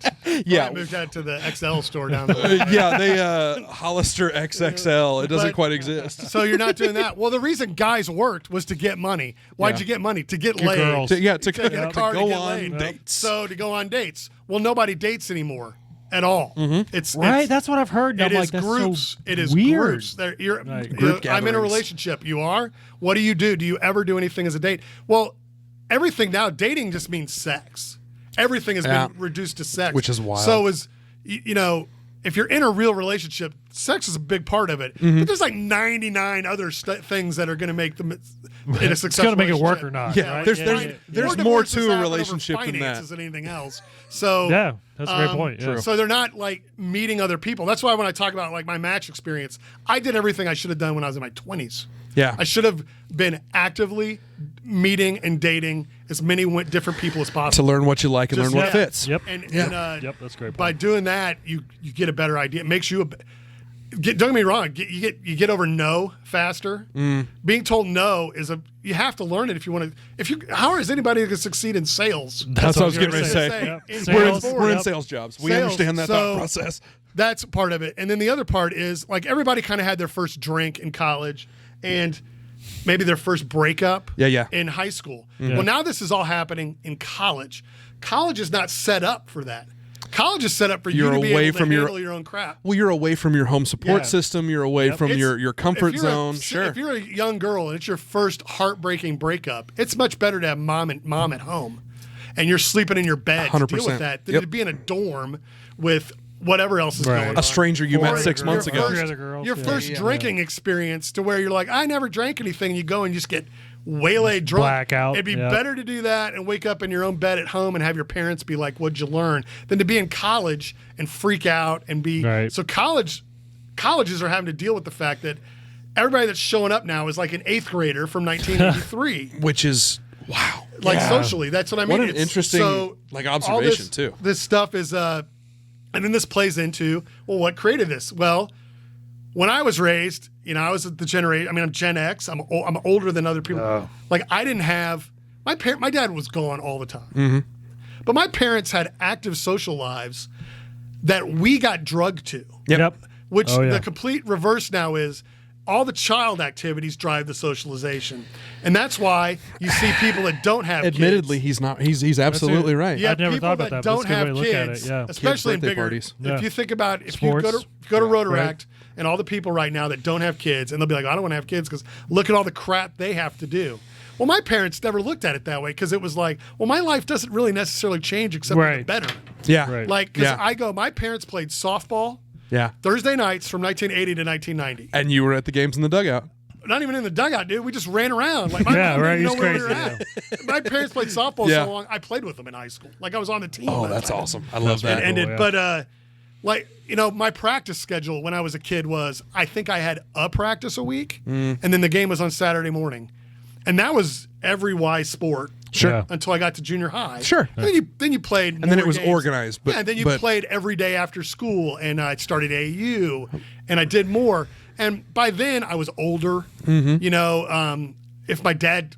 Yeah, Bryant moved out to the XL store down the way. yeah. They Hollister XXL. It doesn't But- quite exist. So you're not doing that. Well, the reason guys worked was to get money. Why'd Yeah. you get money? To get laid. girls. To To get a car to go get on laid. dates. So to go on dates. Well, nobody dates anymore at all. It's Right? It's, That's what I've heard. it I'm is like, that's groups. so It is weird. groups. Group I'm in a gatherings. relationship. You are. What do? Do you ever do anything as a date? Well, everything now. Dating just means sex. Everything has Yeah. been reduced to sex, Which is wild. So if you're in a real relationship, sex is a big part of it. But there's like 99 other things that are going to make them in a successful. It's going to make it work relationship. or not. Yeah, right? there's More more divorces to a happen over relationship than that. finances than anything else. So Yeah, that's a great point. Yeah. So they're not like meeting other people. That's why when I talk about like my match experience, I did everything I should have done when I was in my 20s. Yeah. I should have been actively meeting and dating as many different people as To possible. learn what you like and learn what Yeah. fits. Yep. And Yep, that's a great point. by doing that, you get a better idea. It makes you don't get me wrong. You get over no faster. Being told no is you have to learn it if you want to. How is anybody going to succeed in sales? That's what I was getting ready to gonna say. Yep. In Sales. We're in Yep. sales jobs. We Sales. understand that So- thought process. That's part of it. And then the other part is like everybody kind of had their first drink in college and maybe their first breakup Yeah. in high school. Well, now this is all happening in college. College is not set up for that. College is set up for You're you to be away able to from handle your own crap. Well, you're away from your home support Yeah. system. You're away from your comfort if you're zone. Sure. If you're a young girl and it's your first heartbreaking breakup, it's much better to have mom at home, and you're sleeping in your bed to deal 100%. with that than Yep. to be in a dorm with whatever else is Right. going on. A stranger you met Or 6 months your ago. first- Three other girls, Your yeah. first Yeah. drinking experience to where you're like, I never drank anything. And you go and you just get waylaid drunk. Blackout, It'd be yeah. better to do that and wake up in your own bed at home and have your parents be like, what'd you learn? Than to be in college and freak out and be. Right. So colleges are having to deal with the fact that everybody that's showing up now is like an 8th grader from 1983. Which is, wow. Like Yeah. socially, that's what I mean. What an interesting, like, all observation, this, too. This stuff is, and then this plays into, well, what created this? Well, when I was raised, I was the generation. I mean, I'm Gen X. I'm older than other people. Like I didn't have my dad was gone all the time, but my parents had active social lives that we got drugged to. Yep. Which Oh, yeah. the complete reverse now is all the child activities drive the socialization, and that's why you see people that don't have Admittedly, kids. he's not. He's absolutely right. Yeah, I'd never people thought about that, but don't it's a good have way to look at kids, it, yeah. especially in Kids' birthday bigger. parties. Yeah. If you think about if Sports. you go to Rotaract Right. and all the people right now that don't have kids, and they'll be like, I don't want to have kids because look at all the crap they have to do. Well, my parents never looked at it that way because it was like, well, my life doesn't really necessarily change except for the Right. better. Yeah. Right. Like, because Yeah. my parents played softball Yeah. Thursday nights from 1980 to 1990. And you were at the games in the dugout. Not even in the dugout, dude. We just ran around. Like my Yeah, mom right. didn't know It's where we were crazy, at. My parents played softball Yeah. so long. I played with them in high school. Like I was on the team. Oh, by the that's time awesome. I love It that. ended. Cool, yeah. But my practice schedule when I was a kid was I think I had a practice a week, and then the game was on Saturday morning, and that was every Y sport. Sure. Yeah. Until I got to junior high. Sure. And then you played. And then more it was games. organized, but- yeah, and then you but- played every day after school, and I started AAU, and I did more. And by then I was older. Mm-hmm. If my dad,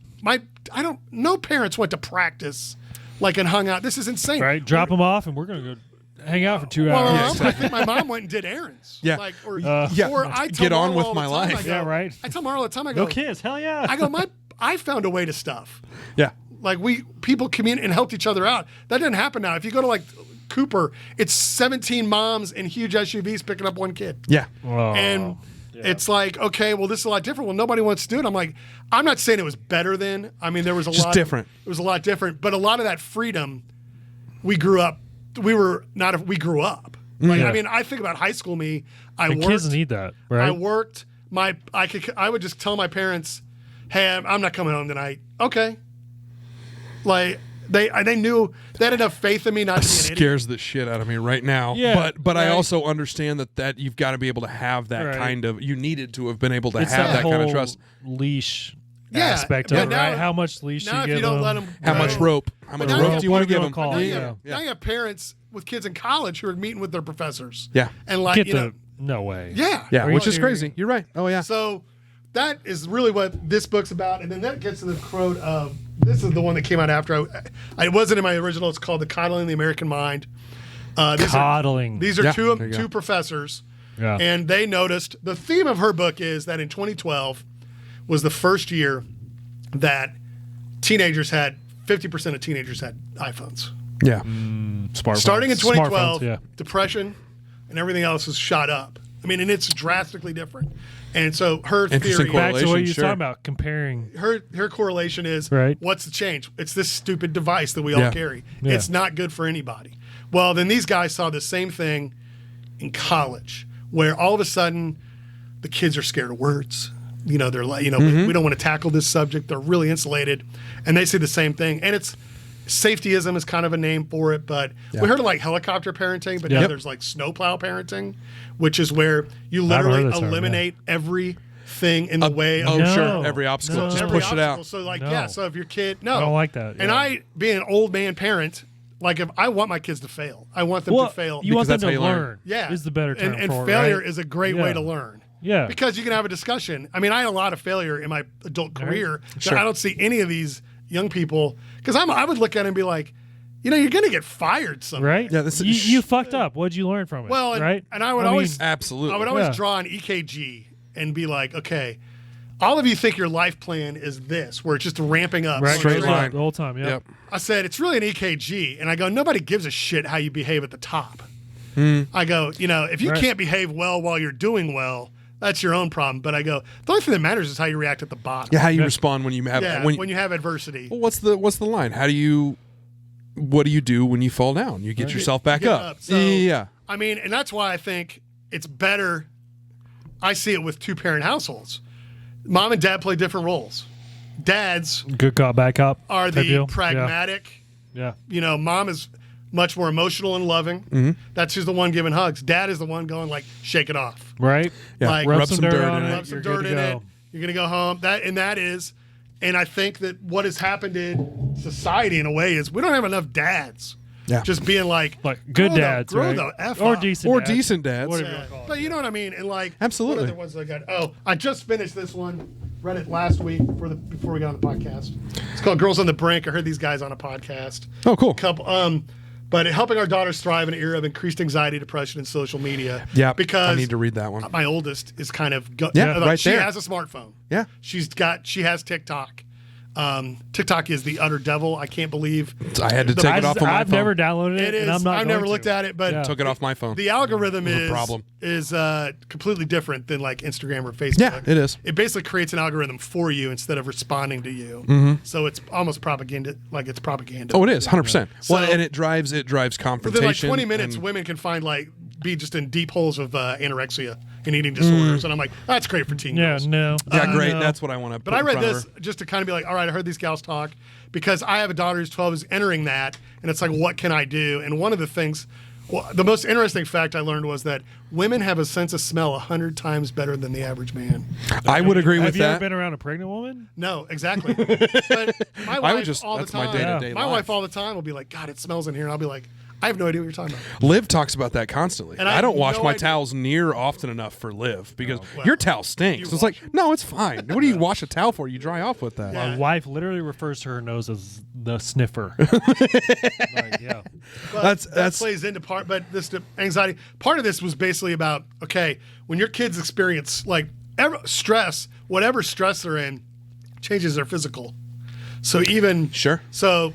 no parents went to practice, like and hung out. This is insane. Right. Drop them off, and we're gonna go hang out for 2 Well, hours. I think my mom went and did errands. Yeah. Like, or Yeah. I tell Get on Marla with all my the time, life. I go- Yeah, right. I tell Marla all the time. I go, No kids. Hell yeah. I go, I found a way to stuff. Yeah. Like people communicate and helped each other out. That doesn't happen now. If you go to like Cooper, it's 17 moms in huge SUVs picking up one kid. Yeah. Oh, And yeah. it's like, okay, well, this is a lot different. Well, nobody wants to do it. I'm like, I'm not saying it was better then. I mean, there was a Just lot different. It was a lot different, but a lot of that freedom, we grew up. We grew up. Like, Yeah. I mean, I think about high school me. I And worked. kids need that, right? I worked. I would just tell my parents, "Hey, I'm not coming home tonight." Okay. Like they knew they had enough faith in me not to be an idiot. Scares the shit out of me right now. Yeah, But I right. also understand that you've got to be able to have that Right. kind of. You needed to have been able to it's have that whole kind of trust. leash Yeah, aspect but of it, now- right? How much leash Now, you if give you don't them. let them, How much rope? How much now rope you do you want to give have them? call. Now you, Yeah. have, now you have parents with kids in college who are meeting with their professors. Yeah. And like, Get you the know, no way. yeah. Yeah, Are which you is serious? crazy. You're right. Oh yeah. So that is really what this book's about. And then that gets to the quote of, this is the one that came out after. I wasn't in my original. It's called The Coddling the American Mind. Coddling. These are Yeah, two there you go. professors. Yeah. And they noticed, the theme of her book is that in 2012 was the first year that 50% of teenagers had iPhones. Yeah. Smartphones. Starting in 2012, Smartphones, yeah. depression and everything else has shot up. I mean, and it's drastically different. And so her Interesting theory, Back to what correlation, you were sure. talking about, comparing. her correlation is, Right. what's the change? It's this stupid device that we all Yeah. carry. Yeah. It's not good for anybody. Well, then these guys saw the same thing in college, where all of a sudden the kids are scared of words. You know, they're like, we don't want to tackle this subject. They're really insulated, and they say the same thing. And it's safetyism is kind of a name for it, but we heard of like helicopter parenting, but now there's like snowplow parenting, which is where you literally eliminate everything in the way of every obstacle, just push it out. So like, so if your kid, I don't like that. And I, being an old man parent, like if I want my kids to fail, I want them to fail. You want them that's to how you learn. Yeah, is the better term and for it, failure right? is a great way to learn. Yeah, because you can have a discussion. I mean, I had a lot of failure in my adult career. Sure. I don't see any of these young people, because I would look at it and be like, you're going to get fired somewhere. right? Yeah, this is, you fucked up. What'd you learn from it? Well, right? And I would always absolutely. I would always draw an EKG and be like, okay, all of you think your life plan is this, where it's just ramping up. Right, straight line the whole time. Yep. I said, it's really an EKG. And I go, nobody gives a shit how you behave at the top. I go, if you can't behave well while you're doing well, that's your own problem. But I go, the only thing that matters is how you react at the bottom. Yeah, how you respond when you have when you have adversity. Well, what's the line? What do you do when you fall down? You get yourself back up. So, yeah. I mean, and that's why I think it's better. I see it with two-parent households. Mom and dad play different roles. Dads Good cop, bad cop. are type the deal. pragmatic. Yeah. Mom is much more emotional and loving. That's who's the one giving hugs. Dad is the one going like, shake it off. Right. Yeah. Like, Rub some dirt in it. Rub some You're dirt good to in go. it. You're gonna go home. And I think that what has happened in society in a way is we don't have enough dads. Yeah. Just being like good dads, grow right? the F or up. decent, Or dads. decent dads. Whatever you want to call it. But you know what I mean? And like, Absolutely. What other ones I got? Oh, I just finished this one. Read it last week before we got on the podcast. It's called Girls on the Brink. I heard these guys on a podcast. Oh, cool. But helping our daughters thrive in an era of increased anxiety, depression, and social media. Yeah, because I need to read that one. my oldest is kind of right she there. has a smartphone. Yeah. She has TikTok. TikTok is the utter devil. I can't believe I had to take it off of my I've phone. never downloaded it, it is. and I'm not. I've never looked at it, but Took it off my phone. the algorithm a problem. is completely different than like Instagram or Facebook. Yeah, it is. It basically creates an algorithm for you instead of responding to you. So it's almost propaganda. Like it's propaganda. Oh, it is 100%. Well, So- and it drives confrontation. Within like 20 minutes, and- women can find be just in deep holes of anorexia and eating disorders, and I'm like, that's great for teen Yeah, girls. no. Yeah, great. No. That's what I want to. But I read this just to kind of be like, all right, I heard these gals talk because I have a daughter who's 12 who's entering that, and it's like, what can I do? And one of the things, the most interesting fact I learned was that women have a sense of smell 100 times better than the average man. I would agree with Have you ever that. been around a pregnant woman? No, exactly. But my wife all the that's my time, day-to-day my life. wife all the time will be like, God, it smells in here, and I'll be like, I have no idea what you're talking about. Liv talks about that constantly. And I I don't have wash no my idea. towels near often enough for Liv because well, your towel stinks. you It's like, no, it's fine. What do you wash a towel for? You dry off with that. Yeah. My wife literally refers to her nose as the sniffer. Yeah. But that That's- plays into part, but this anxiety. Part of this was basically about, okay, when your kids experience like stress, whatever stress they're in, changes their physical. So even Sure. So,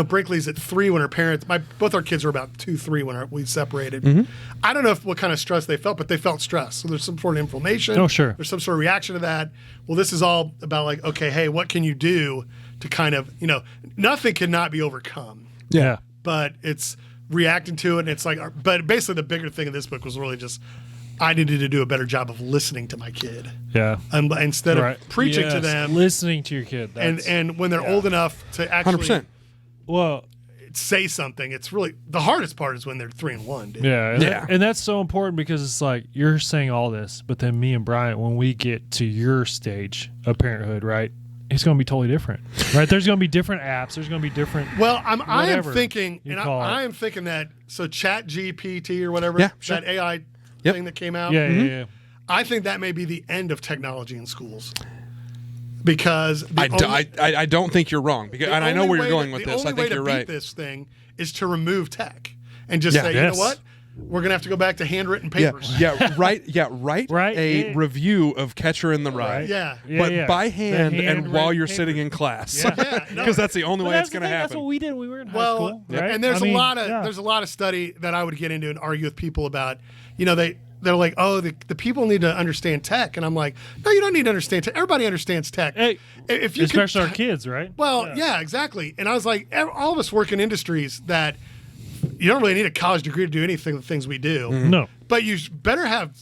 Brinkley's at 3 when her parents. Both our kids were about 2, 3 when we separated. Mm-hmm. I don't know what kind of stress they felt, but they felt stress. So there's some sort of inflammation. Oh, sure. There's some sort of reaction to that. Well, this is all about like, okay, hey, what can you do to kind of, nothing cannot be overcome. Yeah. But it's reacting to it. And it's like, but basically the bigger thing in this book was really just, I needed to do a better job of listening to my kid. Yeah. Instead Right. of preaching to Yes, them. listening to your kid. And when they're old enough to actually 100%. Well, say something, it's really, the hardest part is when they're 3 and 1, dude. yeah, and, Yeah. and that's so important because it's like you're saying all this, but then me and Bryant, when we get to your stage of parenthood, right, it's going to be totally different, right? There's going to be different apps. There's going to be different. Well, I am Whatever thinking, you and call I it. am thinking that, so Chat GPT or whatever, Yeah, sure. that AI Yep. thing that came out, Yeah, yeah. I think that may be the end of technology in schools. Because I don't think you're wrong because, and I know where you're going with this. I think you're The only way to right. beat this thing is to remove tech and just Yeah. say, you Yes. know what? We're going to have to go back to handwritten Yeah, papers. write Right, a yeah. review of Catcher in the Rye. Right. Yeah. But yeah. by The hand and while handwritten you're paper. sitting in class. Yeah. Yeah, no. Because that's the only But way that's it's the going to thing, happen. That's what we did when we were in high Well, school, right? and there's I mean, a lot of yeah. there's a lot of study that I would get into and argue with people about. They're like, oh, the people need to understand tech, and I'm like, no, you don't need to understand tech. Everybody understands tech. Hey, if you especially could, our kids, right? Well, yeah, exactly. And I was like, all of us work in industries that you don't really need a college degree to do anything the things we do. No. But you better have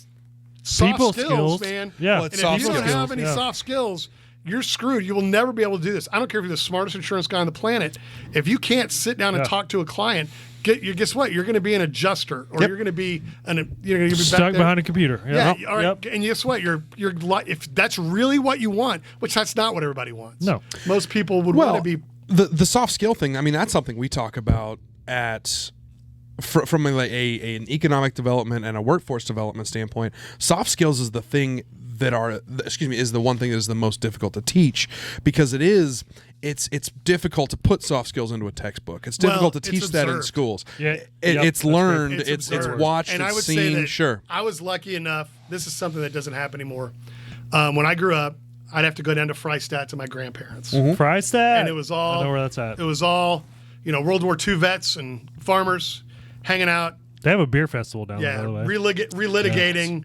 soft People skills, man. Yeah. Well, And it's if soft you don't skills. have any soft skills, you're screwed. You will never be able to do this. I don't care if you're the smartest insurance guy on the planet. If you can't sit down and talk to a client, guess what? You're going to be an adjuster, or you're going to be Stuck behind a computer. Yeah. Yep. All right. And guess what? If that's really what you want, which that's not what everybody wants. No. Most people would want to be. The soft skill thing. I mean, that's something we talk about from an economic development and a workforce development standpoint. Soft skills is the thing is the one thing that is the most difficult to teach, because it's difficult to put soft skills into a textbook. It's difficult to teach that in schools. Yeah. It's learned. It's It's watched. And it's I would seen. say that Sure. I was lucky enough. This is something that doesn't happen anymore. When I grew up, I'd have to go down to Freistadt to my grandparents. Freistadt? And it was all. I know where that's at. It was all, World War II vets and farmers hanging out. They have a beer festival down there, by the way. Relitigating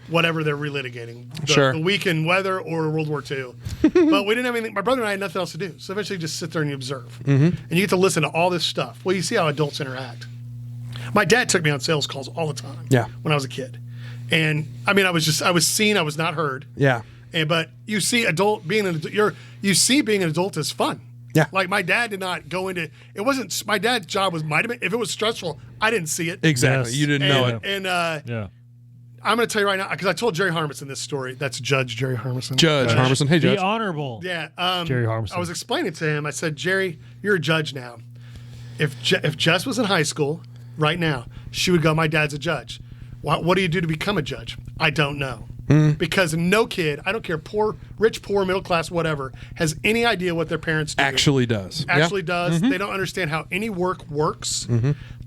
whatever they're relitigating. Sure. The weekend weather or World War II. But we didn't have anything. My brother and I had nothing else to do. So eventually you just sit there and you observe. And you get to listen to all this stuff. Well, you see how adults interact. My dad took me on sales calls all the time when I was a kid. And I mean, I was seen, I was not heard. Yeah. But you see being an adult is fun. Yeah. Like my dad did not go into it. Wasn't my dad's job might have been, if it was stressful, I didn't see it. Exactly. Yes. You didn't know it. And Yeah. I'm going to tell you right now, because I told Jerry Harmison this story. That's Judge Jerry Harmison. Judge Harmison. Hey, Judge. The Honorable. Yeah. Jerry Harmison. I was explaining to him. I said, Jerry, you're a judge now. If Jess was in high school right now, she would go, my dad's a judge. What do you do to become a judge? I don't know. Because no kid, I don't care, rich, poor, middle class, whatever, has any idea what their parents do. Actually does. Does. They don't understand how any work works.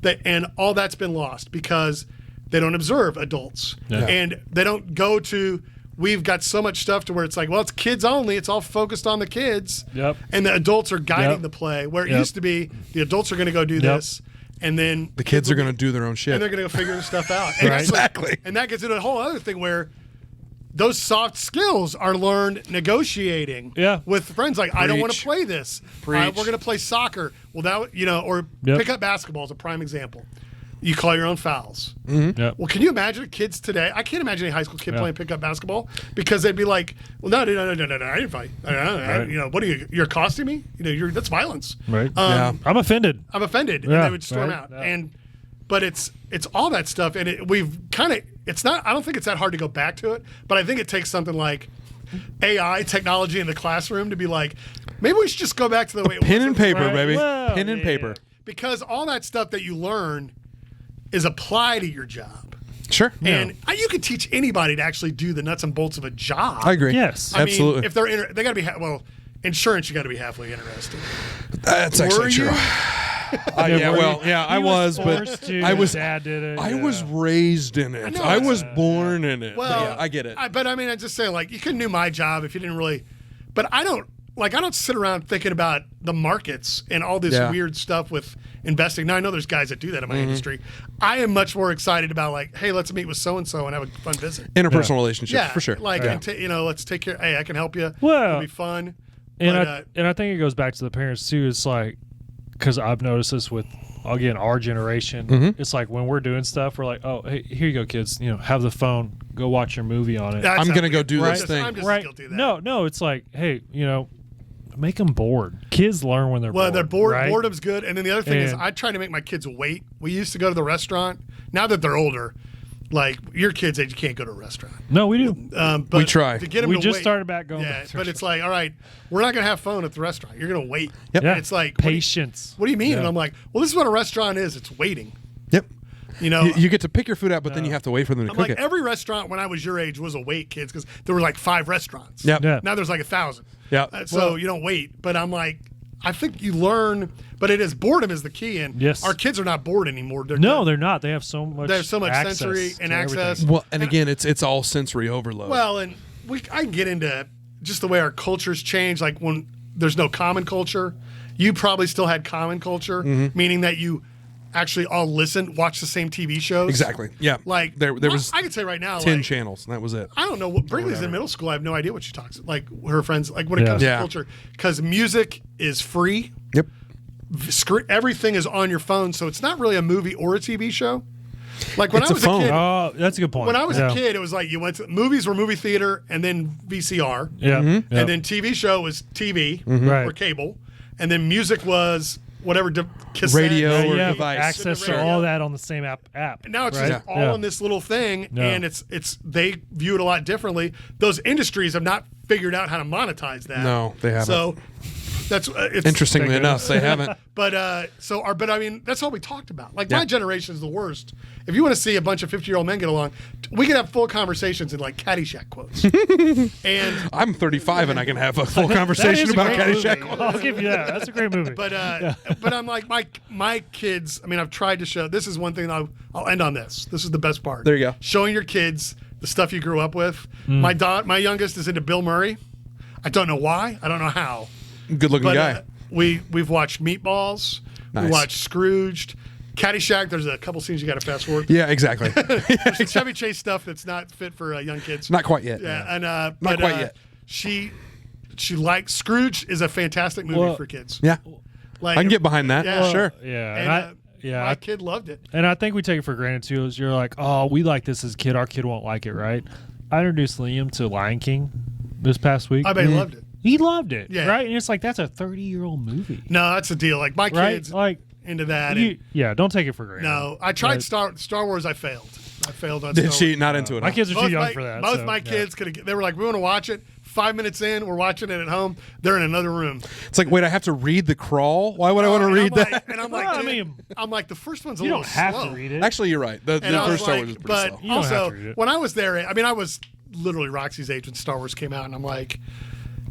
And all that's been lost because they don't observe adults. Yeah. And they don't go to, we've got so much stuff to where it's like, well, it's kids only. It's all focused on the kids. Yep. And the adults are guiding Yep. the play, where it Yep. used to be the adults are going to go do this. And then The kids are going to do their own shit. and they're going to go figure this stuff out. And Right. Exactly. And that gets into a whole other thing where those soft skills are learned negotiating with friends. Like, I don't want to play this. We're going to play soccer. Well, or pick up basketball is a prime example. You call your own fouls. Yep. Well, can you imagine kids today? I can't imagine a high school kid playing pickup basketball because they'd be like, "Well, no, I didn't fight. What are you? You're accosting me. That's violence. Right. I'm offended. I'm offended," and they would storm out. Yeah. But it's all that stuff, and it's not. I don't think it's that hard to go back to it, but I think it takes something like AI technology in the classroom to be like, maybe we should just go back to the way it was. Pen and paper, Right. baby. Well, Pen and paper. Because all that stuff that you learn is applied to your job. Sure. And you can teach anybody to actually do the nuts and bolts of a job. I agree. Yes. I Absolutely. mean, if they're they got to be insurance. You got to be halfway interested. That's actually Were true. you? I was, but I was. Dad did it. I was raised in it. know, I it's- was born in it. Well, But I get it. But I mean, I just say you couldn't do my job if you didn't really. But I don't sit around thinking about the markets and all this weird stuff with investing. Now I know there's guys that do that in my industry. I am much more excited about hey, let's meet with so and so and have a fun visit. Interpersonal relationships, Yeah, for sure. and let's take care. Hey, I can help you. Well, it'll be fun. And But, I think it goes back to the parents too. It's like, because I've noticed this with again our generation. It's like when we're doing stuff, we're like, oh, hey, here you go, kids. Have the phone. Go watch your movie on it. that's I'm not going to go weird. do I'm this just- thing. I'm just Right? guilty of that. No. It's like, hey, make them bored. Kids learn when they're bored. Well, they're bored. Right? Boredom's good. And then the other thing is, And- I try to make my kids wait. We used to go to the restaurant. Now that they're older, your kids' age, you can't go to a restaurant. No, we do. But We try. to get them We to just wait, started back going. Yeah, back to but it's like, all right, we're not going to have phone at the restaurant. You're going to wait. Yep. yeah. And it's like, patience. what do you mean? Yeah. And I'm like, well, this is what a restaurant is. It's waiting. Yep. You get to pick your food out, but then you have to wait for them to I'm cook like, it. every restaurant when I was your age was a wait, kids, because there were 5 restaurants. Yep. Yeah. Now there's 1,000. Yep. So you don't wait. But I'm like, I think you learn, but boredom is the key. And Yes. our kids are not bored anymore. They're not. They have so much. They have so much access sensory and to access. everything. Well, and again, it's all sensory overload. Well, and I can get into just the way our cultures change. Like when there's no common culture, you probably still had common culture, meaning that you actually all watch the same TV shows. Exactly. Yeah. There was I could say right now, 10 channels, and that was it. I don't know what Brinkley's in middle school. I have no idea what she talks her friends when it comes to Yeah. culture, because music is free. Yep. everything is on your phone, so it's not really a movie or a TV show. Like when It's I was a phone. kid, Oh, that's a good point. when I was a kid, it was like you went to movies were movie theater and then VCR, Yeah. Mm-hmm. Yep. and then TV show was TV Right. or cable, and then music was whatever cassette. Radio Yeah, or you have device. access to all that on the same app. And now it's right? just all in this little thing, Yeah. and it's they view it a lot differently. Those industries have not figured out how to monetize that. No, they haven't. So that's it's Interestingly enough, they haven't. But but I mean, that's all we talked about. Like my generation is the worst. If you want to see a bunch of 50-year-old men get along, we can have full conversations in like Caddyshack quotes. And I'm 35 and I can have a full That conversation is a about great Caddyshack. movie. I'll give you that. That's a great movie. but I'm like my kids. I mean, I've tried to show. This is one thing I'll end on this. This is the best part. There you go. Showing your kids the stuff you grew up with. My youngest is into Bill Murray. I don't know why. I don't know how. Good looking But guy. we've watched Meatballs. We Nice. watched Scrooged. Caddyshack. There's a couple scenes you got to fast forward. Yeah, exactly. There's some Chevy Chase stuff that's not fit for young kids. Not quite yet. Yeah, no. and Not but, quite yet. She likes Scrooge is a fantastic movie for kids. Yeah. Like I can get behind that. Yeah. Sure. yeah. And, And my kid loved it. And I think we take it for granted too. Is you're like, oh, we like this as a kid. Our kid won't like it, right? I introduced Liam to Lion King this past week. I bet he loved it. He loved it, Yeah. right? And it's like that's a 30-year-old movie, No, that's the deal. Like my right? kids Like, into that. And, yeah, don't take it for granted. no, I tried But Star Wars. I failed. I failed on Did Star she Wars. not into it? my huh? kids are too Both young my, for that. both so, my yeah. kids could. They were like, we want to watch it. 5 minutes in, we're watching it at home. They're in another room. It's like, wait, I have to read the crawl? Why would I want to And read I'm that? Like, and I'm like, Well, I dude, mean, I'm like, the first one's a You little don't have slow. to read it. Actually, you're right. The And I first was Star like, Wars is pretty but slow. You don't have also, to read it. when I was there, I mean, I was literally Roxy's age when Star Wars came out, and I'm like,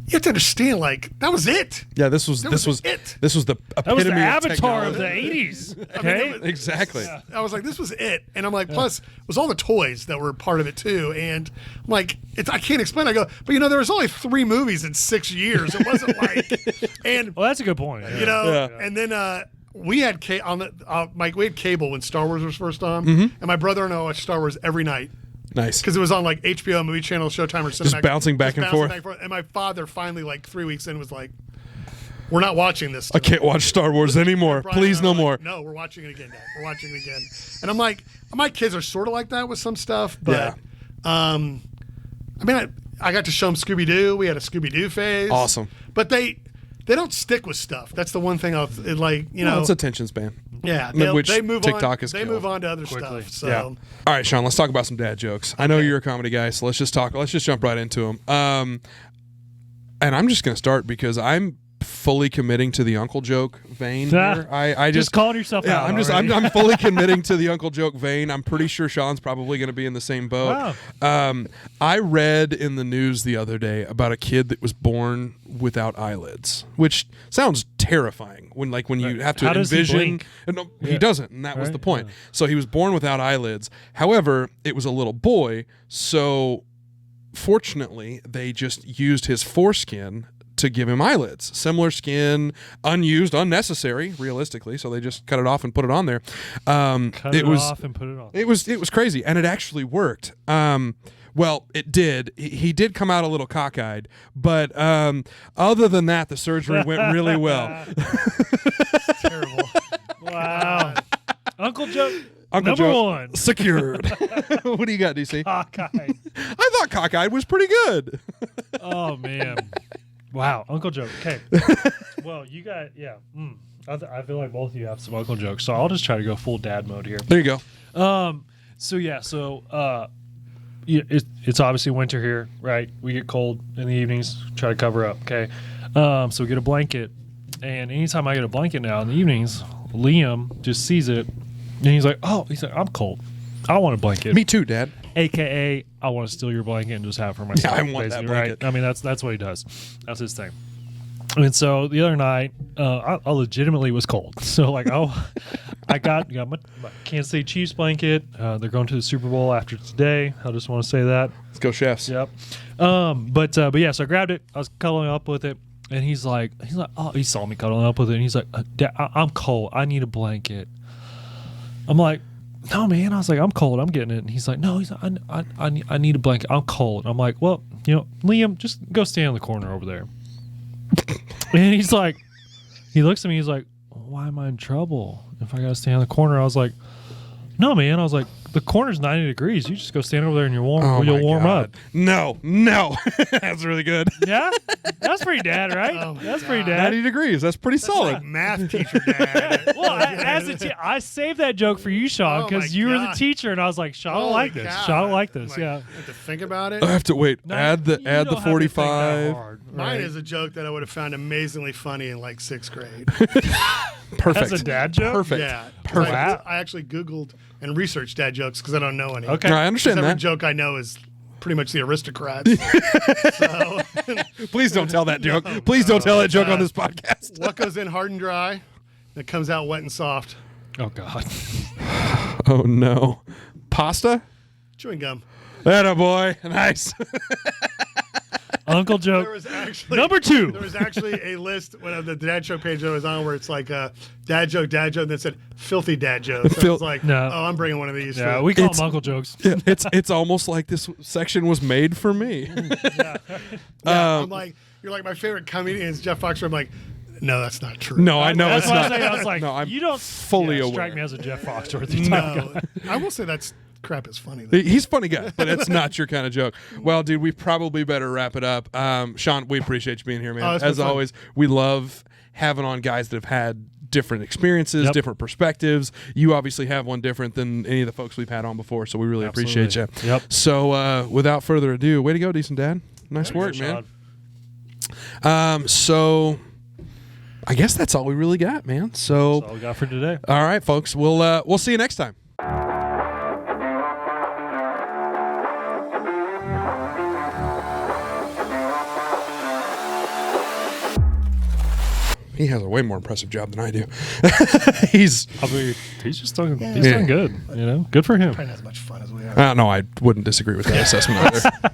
you have to understand, like, that was it. Yeah, this was That this was was it. this was the That was the epitome Avatar of of the technology. 80s. Okay, Exactly. I was like, this was it. And I'm like, plus, it was all the toys that were part of it, too. And I'm like, I can't explain. I go, but, there was only 3 movies in 6 years. It wasn't like, and, well, that's a good point. and then we had we had cable when Star Wars was first on. Mm-hmm. And my brother and I watched Star Wars every night. Nice. Because it was on like HBO, Movie Channel, Showtime, or Cinemax. Just bouncing back and forth. And my father finally, like 3 weeks in, was like, we're not watching this. I can't watch Star Wars anymore. Brian Please, and I no were more. like, no, we're watching it again, Dad. We're watching it again. And I'm like, my kids are sort of like that with some stuff, but I mean, I got to show them Scooby Doo. We had a Scooby Doo phase. Awesome. But they don't stick with stuff. That's the one thing Well, it's attention span. yeah, which they move TikTok on. is They killed. move on to other Quickly. stuff. So Yeah. All right, Sean, let's talk about some dad jokes. I know you're a comedy guy, so let's just jump right into them. And I'm just going to start because I'm fully committing to the uncle joke vein here. I just calling yourself yeah, out. I'm fully committing to the uncle joke vein. I'm pretty sure Sean's probably going to be in the same boat. Wow. I read in the news the other day about a kid that was born without eyelids, which sounds terrifying when you have to How does he envision. blink? No, he doesn't, and that was Right? the point. Yeah. So he was born without eyelids. However, it was a little boy, so fortunately, they just used his foreskin to give him eyelids. Similar skin, unused, unnecessary, realistically. So they just cut it off and put it on there. Cut it off and put it on. It was crazy, and it actually worked. Well, it did. He did come out a little cockeyed, but other than that, the surgery went really well. terrible. Wow. Uncle Joe. Uncle Number Joe, one. secured. What do you got, DC? Cockeyed. I thought cockeyed was pretty good. Oh, man. Wow. Uncle Joke. Okay. Well, you got, yeah. I feel like both of you have some uncle jokes, so I'll just try to go full dad mode here. There you go. It's obviously winter here, right? We get cold in the evenings, try to cover up, okay? So we get a blanket, and anytime I get a blanket now in the evenings, Liam just sees it, and he's like, I'm cold. I want a blanket. Me too, Dad. AKA, I want to steal your blanket and just have it for myself. I want that basically, blanket. Right? I mean, that's what he does. That's his thing. And so the other night, I legitimately was cold. So I got my Kansas City Chiefs blanket. They're going to the Super Bowl after today. I just want to say that. Let's go, chefs. Yep. But yeah, so I grabbed it. I was cuddling up with it, and he's like, oh, he saw me cuddling up with it, and he's like, Dad, I'm cold. I need a blanket. I'm like, no, man. I was like, I'm cold. I'm getting it. And he's like, no. He's like, I need a blanket. I'm cold. I'm like, well, Liam, just go stand in the corner over there. And he's like, he looks at me. He's like, why am I in trouble if I got to stand in the corner? I was like, no, man. I was like, the corner's 90 degrees. You just go stand over there and you'll warm up. No. That's really good. Yeah? That's pretty dad, right? That's pretty dad. 90 degrees. That's pretty solid. Like math teacher dad. Well, I saved that joke for you, Sean, because you were the teacher, and I was like, Sean will like this. Sean will like this. Yeah. I have to think about it. I have to wait. No, add the you don't have to think that 45. hard, right? Mine is a joke that I would have found amazingly funny in like 6th grade. Perfect. That's a dad joke? Perfect. Yeah. Perfect. I actually Googled and researched dad jokes because I don't know any. Okay. No, I understand Every that. joke I know is pretty much the aristocrats. So, Please don't tell that joke. Please don't tell that joke on this podcast. what goes in hard and dry that comes out wet and soft? Oh, God. Oh, no. Pasta? Chewing gum. Atta boy. Nice. Uncle joke. There was actually Number 2. There was actually a list when the dad joke page I was on where it's like dad joke, and then said filthy dad joke. So I was like, No. oh, I'm bringing one of these. Yeah, for we call It's- them uncle jokes. Yeah, it's almost like this section was made for me. I'm like, you're like my favorite comedian is Jeff Foxworthy. I'm like, no, that's not true. No, I know That's it's why not. I was like, No, I'm you don't fully aware. strike me as a Jeff Foxworthy type No, guy. I will say that's crap is funny. Though. He's a funny guy, but it's not your kind of joke. Well, dude, we probably better wrap it up. Sean, we appreciate you being here, man. Oh, it's been As fun. always, we love having on guys that have had different experiences, Yep. different perspectives. You obviously have one different than any of the folks we've had on before, so we really appreciate you. Yep. So, without further ado, way to go, decent dad. Nice work, man. So I guess that's all we really got, man. So, That's all we got for today. all right, folks, we'll see you next time. He has a way more impressive job than I do. He's He's just done. He's done good. Good for him. Probably not as much fun as we have. no, I wouldn't disagree with that assessment either.